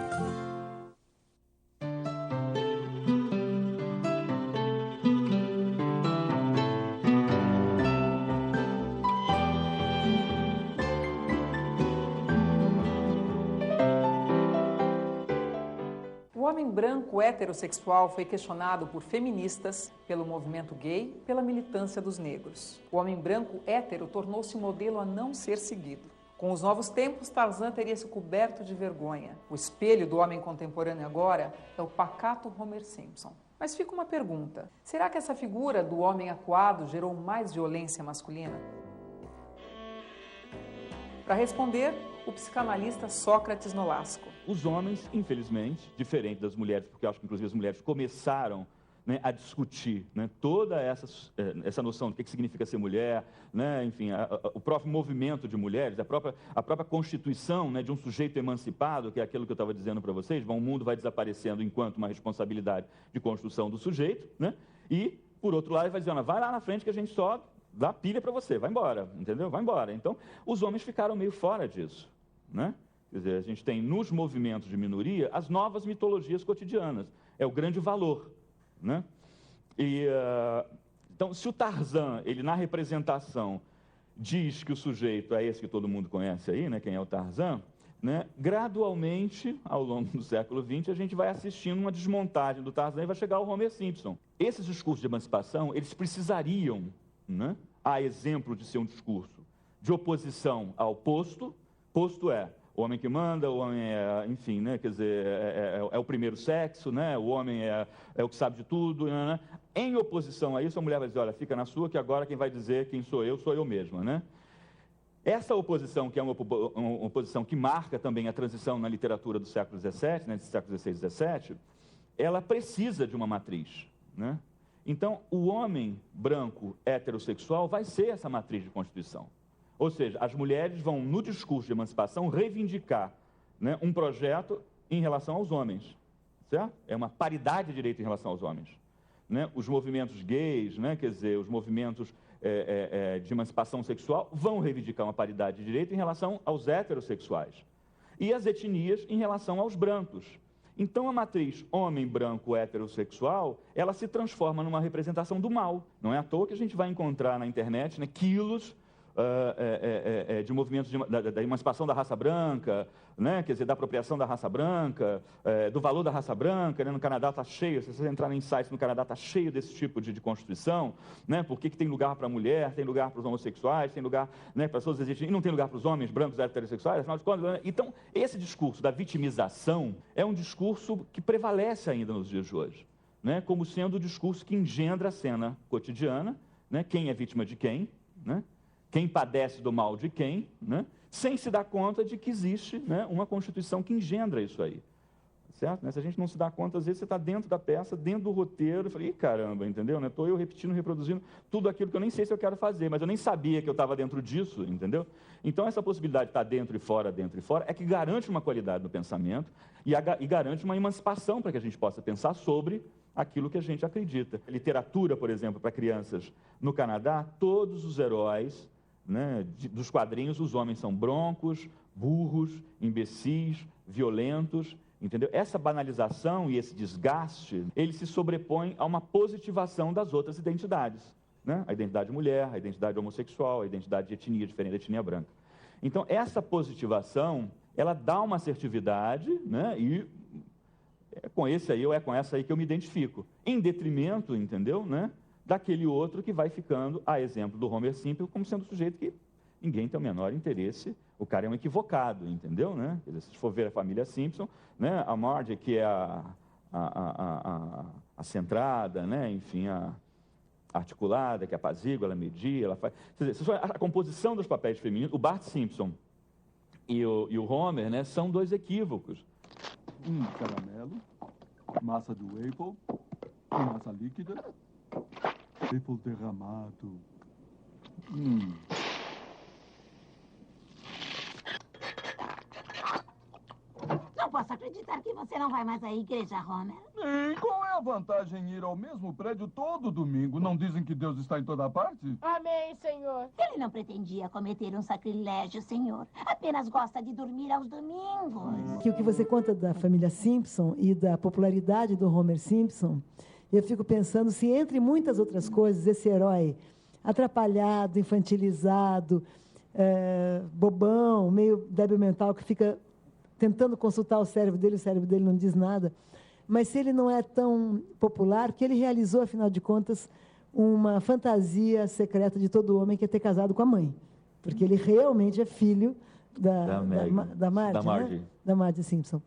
Branco heterossexual foi questionado por feministas, pelo movimento gay, pela militância dos negros. O homem branco hétero tornou-se um modelo a não ser seguido. Com os novos tempos, Tarzan teria se coberto de vergonha. O espelho do homem contemporâneo agora é o pacato Homer Simpson. Mas fica uma pergunta: será que essa figura do homem acuado gerou mais violência masculina? Para responder, o psicanalista Sócrates Nolasco. Os homens, infelizmente, diferente das mulheres, porque eu acho que inclusive as mulheres começaram, né, a discutir, né, toda essa noção do que significa ser mulher, né, enfim, o próprio movimento de mulheres, a própria constituição, né, de um sujeito emancipado, que é aquilo que eu estava dizendo para vocês, o mundo vai desaparecendo enquanto uma responsabilidade de construção do sujeito, né, e, por outro lado, vai dizendo, vai lá na frente que a gente só dá pilha para você, vai embora, entendeu? Vai embora. Então, os homens ficaram meio fora disso, né? Quer dizer, a gente tem nos movimentos de minoria as novas mitologias cotidianas. É o grande valor, né? E, então, se o Tarzan, ele na representação diz que o sujeito é esse que todo mundo conhece aí, né? Quem é o Tarzan, né? Gradualmente, ao longo do século XX, a gente vai assistindo uma desmontagem do Tarzan e vai chegar ao Homer Simpson. Esses discursos de emancipação, eles precisariam, né, a exemplo de ser um discurso de oposição ao posto é o homem que manda, o homem é, enfim, né, quer dizer, é o primeiro sexo, né, o homem é o que sabe de tudo, né? Em oposição a isso, a mulher vai dizer, olha, fica na sua, que agora quem vai dizer quem sou eu mesma, né? Essa oposição, que é uma oposição que marca também a transição na literatura do século XVII, né, do século XVI e XVII, ela precisa de uma matriz, né? Então, o homem branco heterossexual vai ser essa matriz de constituição. Ou seja, as mulheres vão, no discurso de emancipação, reivindicar, né, um projeto em relação aos homens, certo? É uma paridade de direito em relação aos homens, né? Os movimentos gays, né, quer dizer, os movimentos de emancipação sexual vão reivindicar uma paridade de direito em relação aos heterossexuais. E as etnias em relação aos brancos. Então, a matriz homem branco heterossexual, ela se transforma numa representação do mal. Não é à toa que a gente vai encontrar na internet, né, quilos de movimentos da emancipação da raça branca, né, quer dizer, da apropriação da raça branca, do valor da raça branca, né? No Canadá está cheio, se vocês entrarem em sites no Canadá, está cheio desse tipo de constituição, né? Por que tem lugar para a mulher, tem lugar para os homossexuais, tem lugar, né, para as pessoas existem, e não tem lugar para os homens brancos heterossexuais, afinal de contas, né? Então, esse discurso da vitimização é um discurso que prevalece ainda nos dias de hoje, né? Como sendo o discurso que engendra a cena cotidiana, né? Quem é vítima de quem, né? Quem padece do mal de quem, né? Sem se dar conta de que existe, né, uma Constituição que engendra isso aí. Certo? Né? Se a gente não se dá conta, às vezes você está dentro da peça, dentro do roteiro, e fala, ih, caramba, entendeu? Estou eu repetindo, reproduzindo tudo aquilo que eu nem sei se eu quero fazer, mas eu nem sabia que eu estava dentro disso, entendeu? Então, essa possibilidade de estar dentro e fora, é que garante uma qualidade no pensamento e garante uma emancipação para que a gente possa pensar sobre aquilo que a gente acredita. Literatura, por exemplo, para crianças no Canadá, todos os heróis, né, dos quadrinhos, os homens são broncos, burros, imbecis, violentos, entendeu? Essa banalização e esse desgaste, ele se sobrepõe a uma positivação das outras identidades, né? A identidade mulher, a identidade homossexual, a identidade de etnia diferente da etnia branca. Então, essa positivação, ela dá uma assertividade, né? E é com esse aí, ou é com essa aí que eu me identifico, em detrimento, entendeu, né, daquele outro que vai ficando, a exemplo do Homer Simpson, como sendo um sujeito que ninguém tem o menor interesse, o cara é um equivocado, entendeu, né? Quer dizer, se for ver a família Simpson, né, a Marge, que é a centrada, né, enfim, a articulada, que apazigua, ela media, ela faz... Quer dizer, a composição dos papéis femininos, o Bart Simpson e o Homer, né, são dois equívocos. Caramelo, massa do waffle, massa líquida, waffle derramado. Não posso acreditar que você não vai mais à igreja, Homer. E qual é a vantagem em ir ao mesmo prédio todo domingo? Não dizem que Deus está em toda parte? Amém, Senhor. Ele não pretendia cometer um sacrilégio, Senhor. Apenas gosta de dormir aos domingos. Que o que você conta da família Simpson e da popularidade do Homer Simpson, eu fico pensando se, entre muitas outras coisas, esse herói atrapalhado, infantilizado, bobão, meio débil mental, que fica tentando consultar o cérebro dele não diz nada. Mas se ele não é tão popular, que ele realizou, afinal de contas, uma fantasia secreta de todo homem, que é ter casado com a mãe. Porque ele realmente é filho da Marge, né? Da Marge Simpson.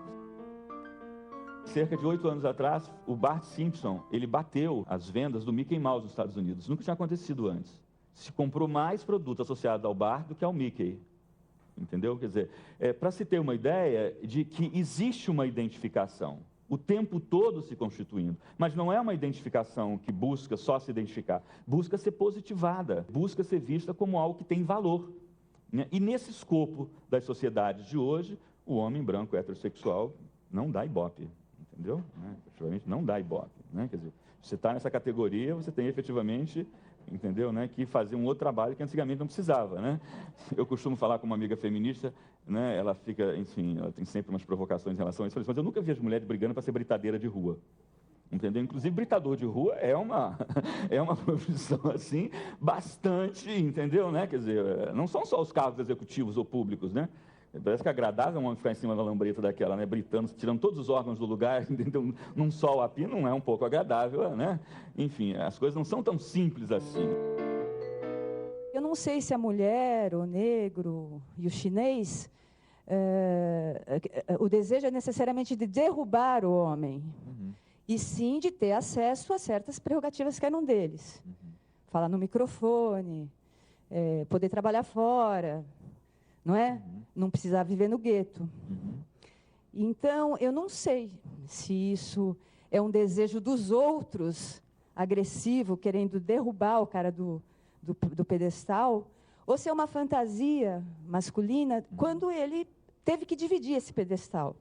Cerca de 8 anos atrás, o Bart Simpson, ele bateu as vendas do Mickey Mouse nos Estados Unidos. Nunca tinha acontecido antes. Se comprou mais produto associado ao Bart do que ao Mickey. Entendeu? Quer dizer, para se ter uma ideia de que existe uma identificação, o tempo todo se constituindo, mas não é uma identificação que busca só se identificar, busca ser positivada, busca ser vista como algo que tem valor, né? E nesse escopo das sociedades de hoje, o homem branco heterossexual não dá ibope, entendeu? Efetivamente não dá ibope, né? Quer dizer, você está nessa categoria, você tem efetivamente... entendeu, né, que fazia um outro trabalho que antigamente não precisava, né? Eu costumo falar com uma amiga feminista, né, ela fica, enfim, ela tem sempre umas provocações em relação a isso, mas eu nunca vi as mulheres brigando para ser britadeira de rua, entendeu? Inclusive, britador de rua é uma profissão, assim, bastante, entendeu, né? Quer dizer, não são só os cargos executivos ou públicos, né? Parece que é agradável um homem ficar em cima da lambreta daquela, né, britando, tirando todos os órgãos do lugar, entendeu? Num sol a pino, não é um pouco agradável, né? Enfim, as coisas não são tão simples assim. Eu não sei se a mulher, o negro e o chinês o desejo é necessariamente de derrubar o homem, e sim de ter acesso a certas prerrogativas que eram deles. Falar no microfone, poder trabalhar fora, não é? Não precisar viver no gueto. Então, eu não sei se isso é um desejo dos outros, agressivo, querendo derrubar o cara do pedestal, ou se é uma fantasia masculina, quando ele teve que dividir esse pedestal.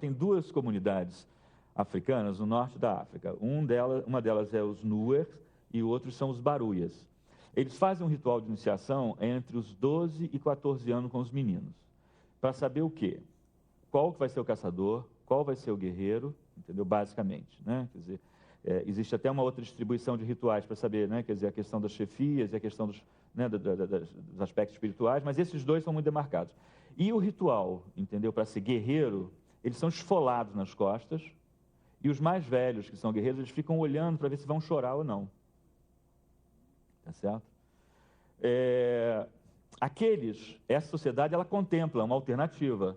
Tem duas comunidades africanas no norte da África. Uma delas é os Nuer e outros são os Baruias. Eles fazem um ritual de iniciação entre os 12 e 14 anos com os meninos, para saber o quê? Qual que vai ser o caçador, qual vai ser o guerreiro, entendeu? Basicamente, né? Quer dizer, existe até uma outra distribuição de rituais para saber, né? Quer dizer, a questão das chefias e a questão dos aspectos espirituais, mas esses dois são muito demarcados. E o ritual, entendeu? Para ser guerreiro, eles são esfolados nas costas, e os mais velhos, que são guerreiros, eles ficam olhando para ver se vão chorar ou não. Tá certo? Essa sociedade, ela contempla uma alternativa.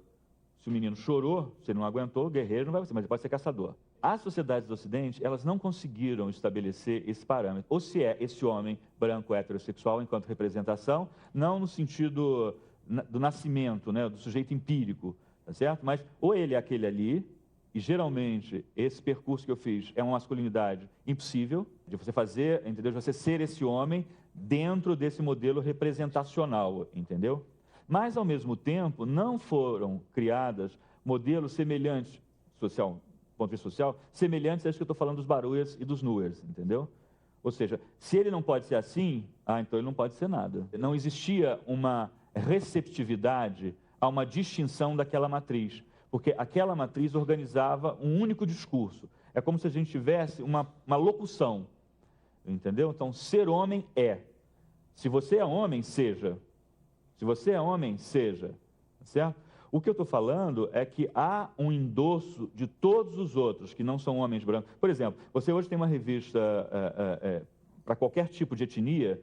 Se o menino chorou, se ele não aguentou, o guerreiro não vai ser, mas ele pode ser caçador. As sociedades do Ocidente, elas não conseguiram estabelecer esse parâmetro. Ou se é esse homem branco heterossexual enquanto representação, não no sentido do nascimento, né, do sujeito empírico, tá certo? Mas ou ele é aquele ali, e geralmente esse percurso que eu fiz é uma masculinidade impossível, de você fazer, entendeu? De você ser esse homem dentro desse modelo representacional, entendeu? Mas, ao mesmo tempo, não foram criadas modelos semelhantes, do ponto de vista social, semelhantes a isso que eu estou falando dos Baruias e dos Nuers, entendeu? Ou seja, se ele não pode ser assim, então ele não pode ser nada. Não existia uma receptividade a uma distinção daquela matriz, porque aquela matriz organizava um único discurso. É como se a gente tivesse uma locução, entendeu? Então, ser homem é. Se você é homem, seja. Se você é homem, seja. Certo? O que eu estou falando é que há um endosso de todos os outros que não são homens brancos. Por exemplo, você hoje tem uma revista para qualquer tipo de etnia,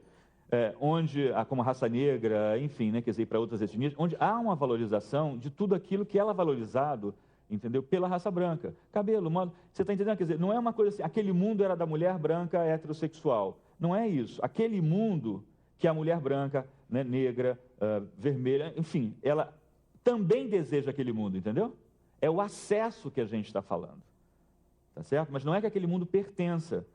onde, como a raça negra, enfim, né, quer dizer, para outras etnias, onde há uma valorização de tudo aquilo que ela é valorizado, entendeu, pela raça branca. Cabelo, modo... Você está entendendo? Quer dizer, não é uma coisa assim, aquele mundo era da mulher branca heterossexual. Não é isso. Aquele mundo que a mulher branca, né, negra, vermelha, enfim, ela também deseja aquele mundo, entendeu? É o acesso que a gente está falando, tá certo? Mas não é que aquele mundo pertença,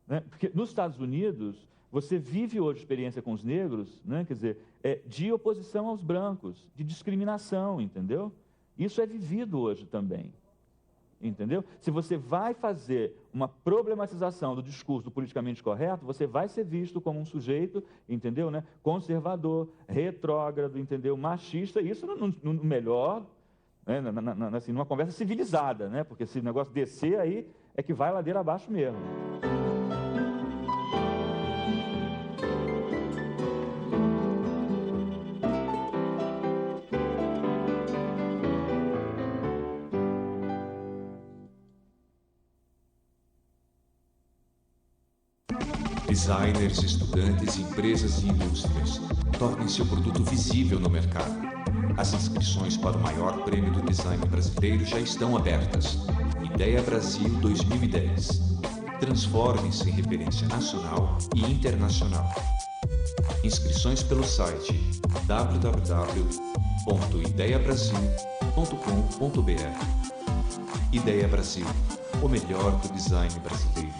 né? Porque nos Estados Unidos, você vive hoje experiência com os negros, né? Quer dizer, de oposição aos brancos, de discriminação, entendeu? Isso é vivido hoje também, entendeu? Se você vai fazer uma problematização do discurso do politicamente correto, você vai ser visto como um sujeito, entendeu, né? Conservador, retrógrado, entendeu? Machista, isso no melhor, né? Assim, numa conversa civilizada, né? Porque se o negócio descer aí, é que vai ladeira abaixo mesmo. Designers, estudantes, empresas e indústrias. Tornem seu produto visível no mercado. As inscrições para o maior prêmio do design brasileiro já estão abertas. Ideia Brasil 2010. Transforme-se em referência nacional e internacional. Inscrições pelo site www.ideiabrasil.com.br. Ideia Brasil, o melhor do design brasileiro.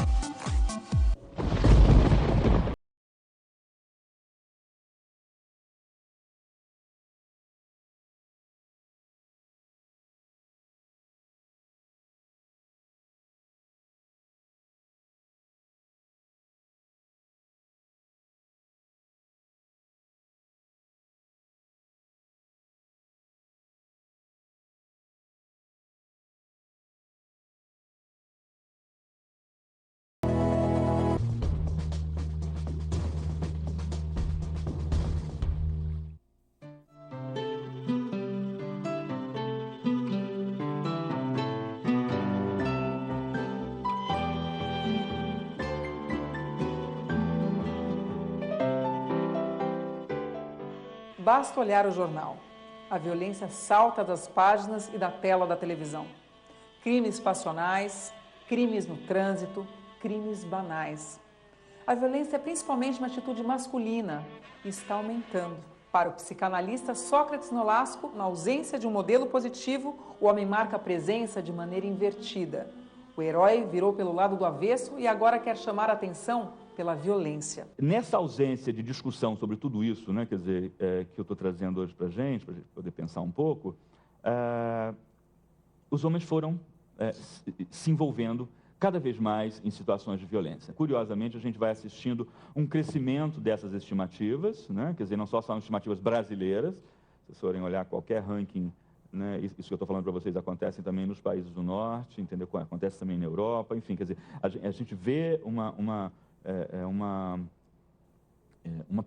Basta olhar o jornal. a violência salta das páginas e da tela da televisão. Crimes passionais, crimes no trânsito, crimes banais. A violência é principalmente uma atitude masculina e está aumentando. Para o psicanalista Sócrates Nolasco, na ausência de um modelo positivo, o homem marca a presença de maneira invertida. O herói virou pelo lado do avesso e agora quer chamar a atenção pela violência. Nessa ausência de discussão sobre tudo isso, né, quer dizer, que eu estou trazendo hoje para a gente poder pensar um pouco, os homens foram se envolvendo cada vez mais em situações de violência. Curiosamente, a gente vai assistindo um crescimento dessas estimativas, né? Quer dizer, não só são estimativas brasileiras, se vocês forem olhar qualquer ranking, né? Isso que eu estou falando para vocês acontece também nos países do norte, entendeu? Acontece também na Europa, enfim, quer dizer, a gente vê uma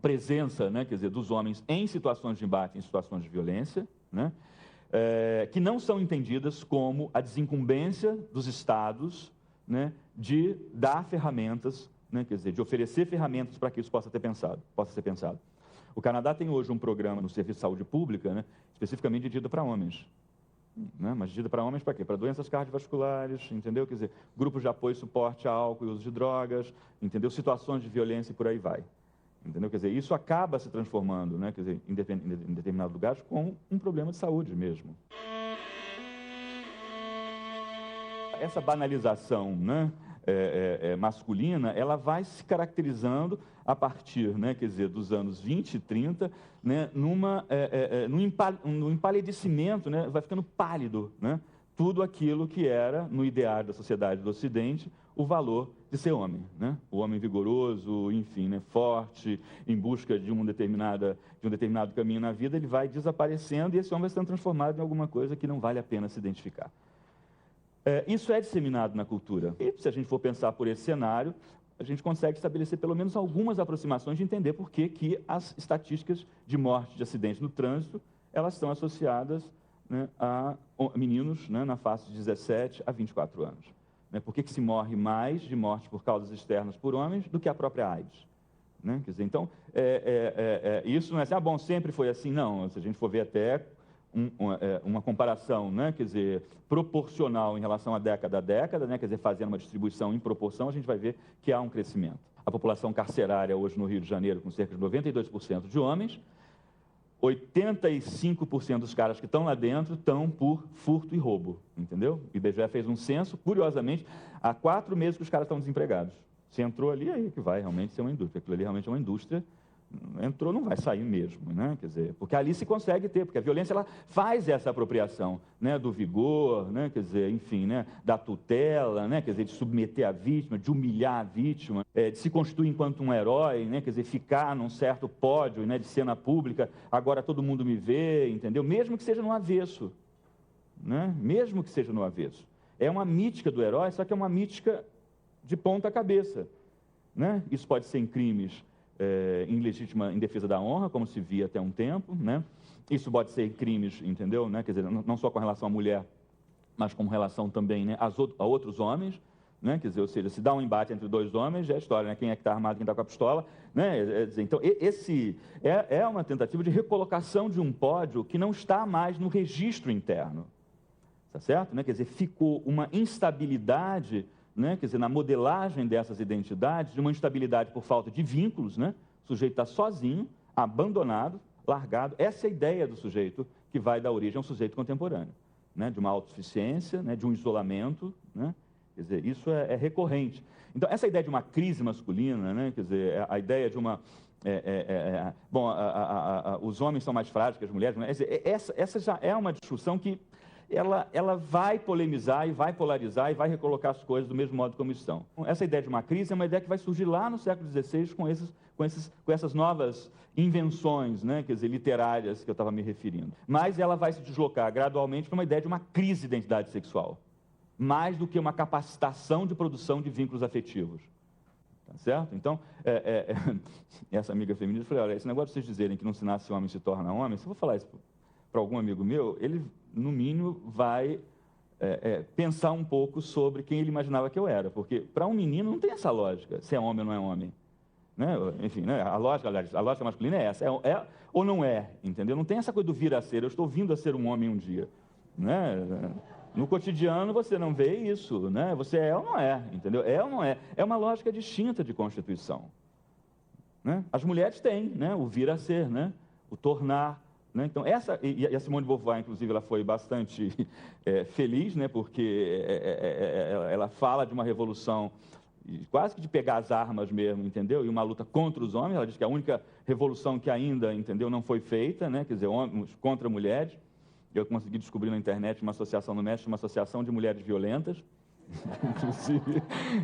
presença, né? Quer dizer, dos homens em situações de embate, em situações de violência, né? Que não são entendidas como a desincumbência dos Estados, né, de dar ferramentas, né, quer dizer, de oferecer ferramentas para que isso possa ser pensado. O Canadá tem hoje um programa no Serviço de Saúde Pública, né, especificamente dirigido para homens. Né, mas dirigido para homens para quê? Para doenças cardiovasculares, entendeu? Quer dizer, grupos de apoio e suporte a álcool e uso de drogas, entendeu? Situações de violência e por aí vai. Entendeu? Quer dizer, isso acaba se transformando, né, quer dizer, em determinados lugares, com um problema de saúde mesmo. Essa banalização, né, masculina, ela vai se caracterizando a partir, né, quer dizer, dos anos 20 e 30, né, num empalidecimento, né, vai ficando pálido, né, tudo aquilo que era, no ideário da sociedade do Ocidente, o valor de ser homem, né? O homem vigoroso, enfim, né, forte, em busca de um determinado caminho na vida, ele vai desaparecendo e esse homem vai sendo transformado em alguma coisa que não vale a pena se identificar. Isso é disseminado na cultura. E se a gente for pensar por esse cenário, a gente consegue estabelecer pelo menos algumas aproximações de entender por que as estatísticas de morte de acidente no trânsito, elas estão associadas, né, a meninos, né, na faixa de 17 a 24 anos. Né? Por que se morre mais de morte por causas externas por homens do que a própria AIDS? Né? Quer dizer, então, isso não é assim, bom, sempre foi assim, não. Se a gente for ver até uma comparação, né, quer dizer, proporcional em relação a década, né, quer dizer, fazendo uma distribuição em proporção, a gente vai ver que há um crescimento. A população carcerária hoje no Rio de Janeiro, com cerca de 92% de homens, 85% dos caras que estão lá dentro estão por furto e roubo, entendeu? O IBGE fez um censo, curiosamente, há 4 meses que os caras estão desempregados. Se entrou ali, aí que vai realmente ser uma indústria. Aquilo ali realmente é uma indústria. Entrou, não vai sair mesmo, né? Quer dizer, porque ali se consegue ter, porque a violência ela faz essa apropriação, né, do vigor, né, quer dizer, enfim, né, da tutela, né, quer dizer, de submeter a vítima, de humilhar a vítima, de se constituir enquanto um herói, né, quer dizer, ficar num certo pódio, né, de cena pública, agora todo mundo me vê, entendeu? Mesmo que seja no avesso, né? Mesmo que seja no avesso. É uma mítica do herói, só que é uma mítica de ponta cabeça, né? Isso pode ser em crimes em defesa da honra, como se via até um tempo, né? Isso pode ser crimes, entendeu? Né? Quer dizer, não só com relação à mulher, mas com relação também, né, a outros homens, né? Quer dizer, ou seja, se dá um embate entre 2 homens, já é história, né? Quem é que está armado, quem está com a pistola, né? Então, esse é uma tentativa de recolocação de um pódio que não está mais no registro interno, tá certo? Né? Quer dizer, ficou uma instabilidade, né, quer dizer, na modelagem dessas identidades, de uma instabilidade por falta de vínculos, né? O sujeito está sozinho, abandonado, largado. Essa é a ideia do sujeito que vai dar origem a um sujeito contemporâneo, né? De uma autossuficiência, né? De um isolamento, né? Quer dizer, isso é recorrente. Então, essa ideia de uma crise masculina, né? Quer dizer, a ideia de uma... os homens são mais frágeis que as mulheres, né? Essa já é uma discussão que ela vai polemizar e vai polarizar e vai recolocar as coisas do mesmo modo como estão. Essa ideia de uma crise é uma ideia que vai surgir lá no século XVI com essas novas invenções, né, quer dizer, literárias que eu estava me referindo. Mas ela vai se deslocar gradualmente para uma ideia de uma crise de identidade sexual, mais do que uma capacitação de produção de vínculos afetivos. Tá certo? Então, essa amiga feminista falou, olha, esse negócio de vocês dizerem que não se nasce homem se torna homem, se eu vou falar isso para algum amigo meu, ele, no mínimo, vai pensar um pouco sobre quem ele imaginava que eu era. Porque, para um menino, não tem essa lógica, se é homem ou não é homem. né? Enfim, né? A lógica masculina é essa, é ou não é, entendeu? Não tem essa coisa do vir a ser, eu estou vindo a ser um homem um dia, né? No cotidiano você não vê isso, né? Você é ou não é, entendeu? É ou não é. É uma lógica distinta de constituição, né? As mulheres têm, né? O vir a ser, né? O tornar, né? Então, e a Simone de Beauvoir, inclusive, ela foi bastante feliz, né? Porque ela fala de uma revolução quase que de pegar as armas mesmo, entendeu? E uma luta contra os homens. Ela diz que a única revolução que ainda, entendeu, não foi feita, né? Quer dizer, homens contra mulheres. Eu consegui descobrir na internet uma associação no México, uma associação de mulheres violentas. Inclusive,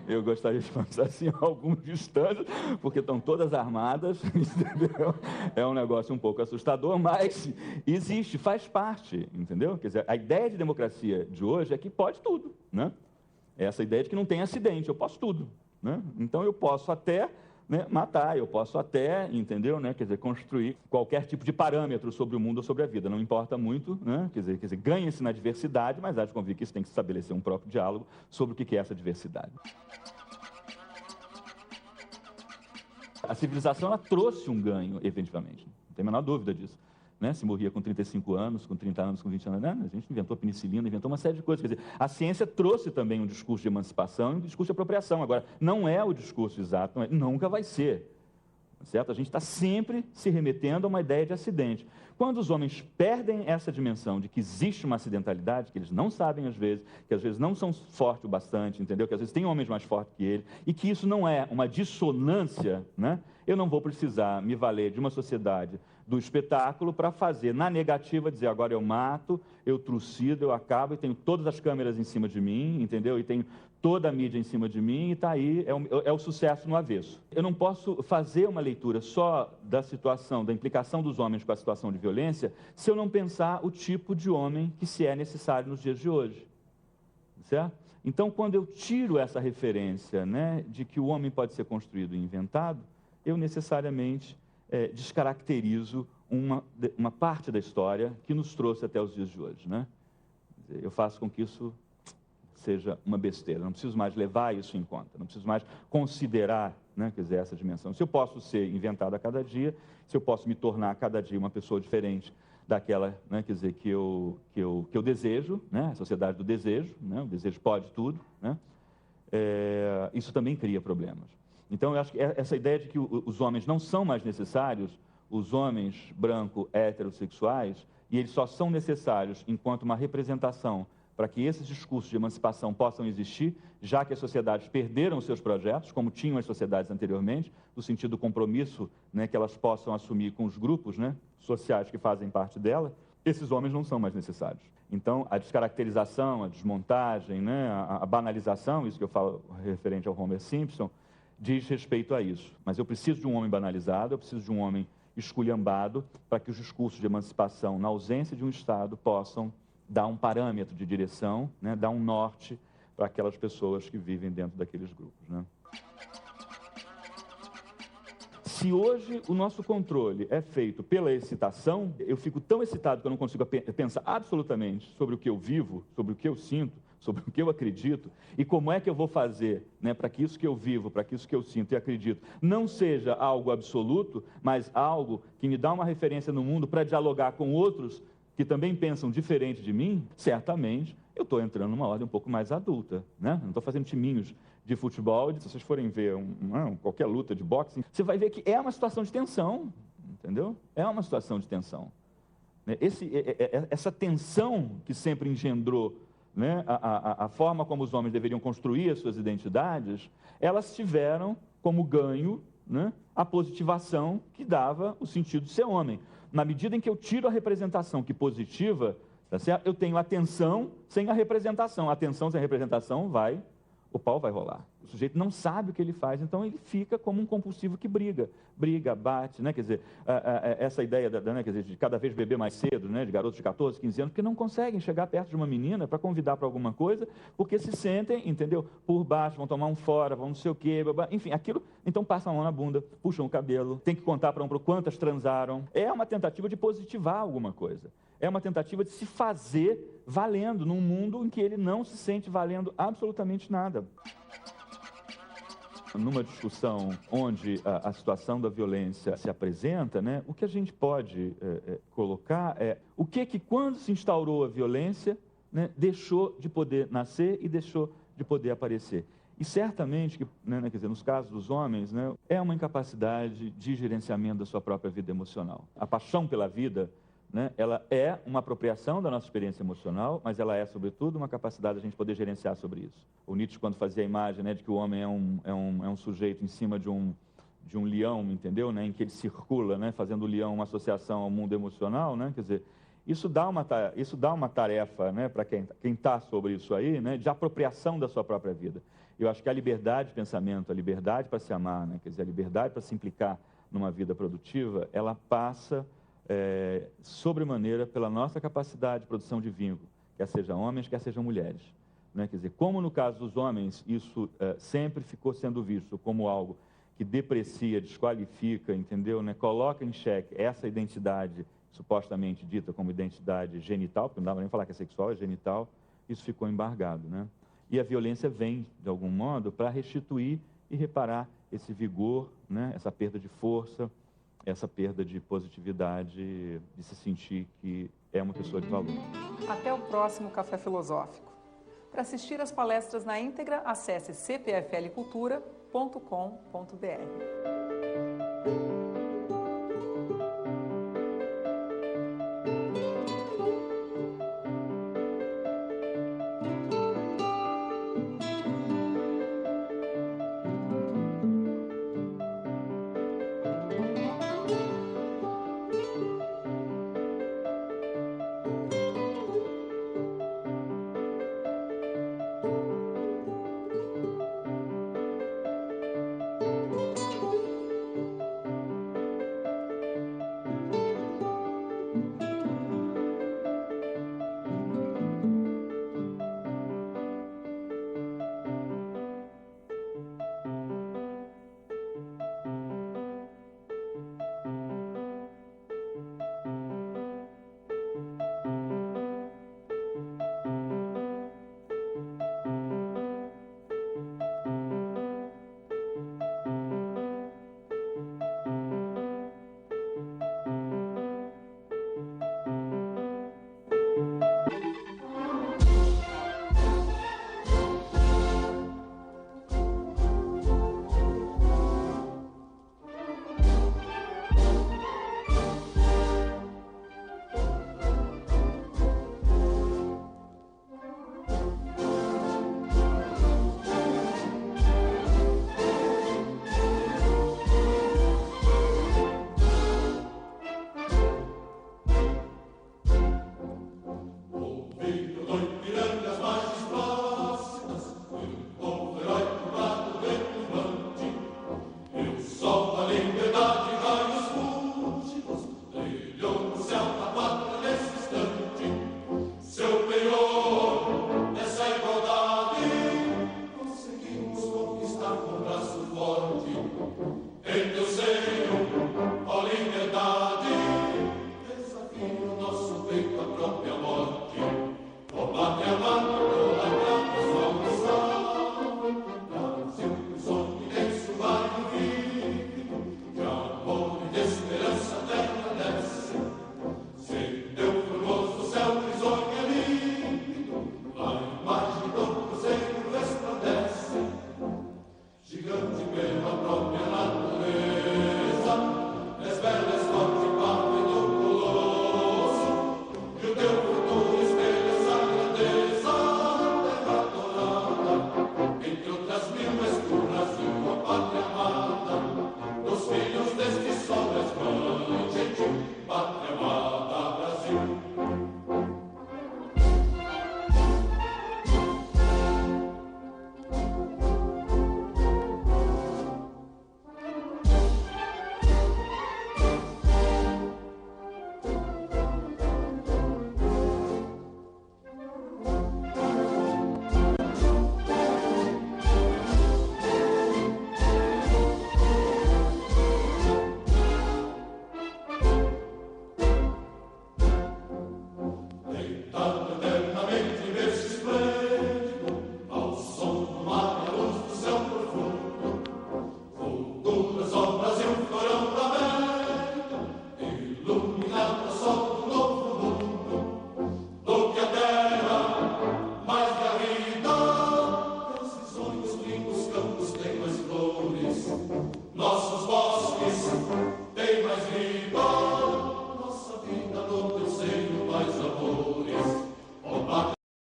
eu gostaria de pensar assim, algumas distâncias, porque estão todas armadas, entendeu? É um negócio um pouco assustador, mas existe, faz parte, entendeu? Quer dizer, a ideia de democracia de hoje é que pode tudo, né? Essa ideia de que não tem acidente, eu posso tudo, né? Então eu posso até, né, matar, eu posso até, entendeu, né? Quer dizer, construir qualquer tipo de parâmetro sobre o mundo ou sobre a vida, não importa muito, né? Quer dizer, ganha-se na diversidade, mas há de convir que isso tem que estabelecer um próprio diálogo sobre o que é essa diversidade. A civilização, ela trouxe um ganho, efetivamente, não tem a menor dúvida disso. Né? Se morria com 35 anos, com 30 anos, com 20 anos, né? A gente inventou a penicilina, inventou uma série de coisas. Quer dizer, a ciência trouxe também um discurso de emancipação e um discurso de apropriação. Agora, não é o discurso exato, nunca vai ser. Certo? A gente está sempre se remetendo a uma ideia de acidente. Quando os homens perdem essa dimensão de que existe uma acidentalidade, que eles não sabem às vezes, que às vezes não são fortes o bastante, entendeu? Que às vezes tem homens mais fortes que ele, e que isso não é uma dissonância, né? Eu não vou precisar me valer de uma sociedade do espetáculo para fazer, na negativa, dizer agora eu mato, eu trucido, eu acabo e tenho todas as câmeras em cima de mim, entendeu? E tenho toda a mídia em cima de mim e está aí, é o sucesso no avesso. Eu não posso fazer uma leitura só da situação, da implicação dos homens com a situação de violência, se eu não pensar o tipo de homem que se é necessário nos dias de hoje, certo? Então, quando eu tiro essa referência, né, de que o homem pode ser construído e inventado, eu necessariamente descaracterizo uma parte da história que nos trouxe até os dias de hoje, né? Eu faço com que isso seja uma besteira, não preciso mais levar isso em conta, não preciso mais considerar, né, quer dizer, essa dimensão. Se eu posso ser inventado a cada dia, se eu posso me tornar a cada dia uma pessoa diferente daquela, né, quer dizer, que eu desejo, né, a sociedade do desejo, né, o desejo pode tudo, né, isso também cria problemas. Então, eu acho que essa ideia de que os homens não são mais necessários, os homens branco, heterossexuais, e eles só são necessários enquanto uma representação para que esses discursos de emancipação possam existir, já que as sociedades perderam os seus projetos, como tinham as sociedades anteriormente, no sentido do compromisso, né, que elas possam assumir com os grupos, né, sociais que fazem parte dela, esses homens não são mais necessários. Então, a descaracterização, a desmontagem, né, a banalização, isso que eu falo referente ao Homer Simpson, diz respeito a isso. Mas eu preciso de um homem banalizado, eu preciso de um homem esculhambado, para que os discursos de emancipação, na ausência de um Estado, possam dar um parâmetro de direção, né, dar um norte para aquelas pessoas que vivem dentro daqueles grupos, né? Se hoje o nosso controle é feito pela excitação, eu fico tão excitado que eu não consigo pensar absolutamente sobre o que eu vivo, sobre o que eu sinto, sobre o que eu acredito e como é que eu vou fazer, né, para que isso que eu vivo, para que isso que eu sinto e acredito não seja algo absoluto, mas algo que me dá uma referência no mundo para dialogar com outros que também pensam diferente de mim, certamente eu estou entrando numa ordem um pouco mais adulta, né? Não estou fazendo timinhos de futebol, se vocês forem ver qualquer luta de boxe, você vai ver que é uma situação de tensão, entendeu? É uma situação de tensão. Essa tensão que sempre engendrou, né, a forma como os homens deveriam construir as suas identidades, elas tiveram como ganho, né, a positivação que dava o sentido de ser homem. Na medida em que eu tiro a representação que positiva, tá certo? Eu tenho atenção sem a representação. Atenção sem a representação o pau vai rolar. O sujeito não sabe o que ele faz, então ele fica como um compulsivo que briga, bate, né? Quer dizer, essa ideia né, quer dizer, de cada vez beber mais cedo, né, de garotos de 14, 15 anos, que não conseguem chegar perto de uma menina para convidar para alguma coisa, porque se sentem, entendeu, por baixo, vão tomar um fora, vão não sei o quê, enfim, aquilo, então passam a mão na bunda, puxam o cabelo, tem que contar para quantas transaram. É uma tentativa de positivar alguma coisa. É uma tentativa de se fazer valendo num mundo em que ele não se sente valendo absolutamente nada. numa discussão onde a situação da violência se apresenta, né, o que a gente pode colocar é o que quando se instaurou a violência, né, deixou de poder nascer e deixou de poder aparecer. E certamente, né, quer dizer, nos casos dos homens, né, é uma incapacidade de gerenciamento da sua própria vida emocional. A paixão pela vida, né, ela é uma apropriação da nossa experiência emocional, mas ela é, sobretudo, uma capacidade de a gente poder gerenciar sobre isso. O Nietzsche, quando fazia a imagem, né, de que o homem é um sujeito em cima de um leão, entendeu? Né, em que ele circula, né, fazendo o leão uma associação ao mundo emocional, né, quer dizer, isso dá uma tarefa, né, para quem está sobre isso aí, né, de apropriação da sua própria vida. Eu acho que a liberdade de pensamento, a liberdade para se amar, né, quer dizer, a liberdade para se implicar numa vida produtiva, ela passa sobremaneira pela nossa capacidade de produção de vínculo, quer sejam homens, quer sejam mulheres. Né? Quer dizer, como no caso dos homens, isso sempre ficou sendo visto como algo que deprecia, desqualifica, entendeu? Né? Coloca em xeque essa identidade supostamente dita como identidade genital, porque não dá nem falar que é sexual, é genital, isso ficou embargado, né? E a violência vem, de algum modo, para restituir e reparar esse vigor, né? Essa perda de força, essa perda de positividade, de se sentir que é uma pessoa de valor. Até o próximo Café Filosófico. Para assistir às palestras na íntegra, acesse cpflcultura.com.br.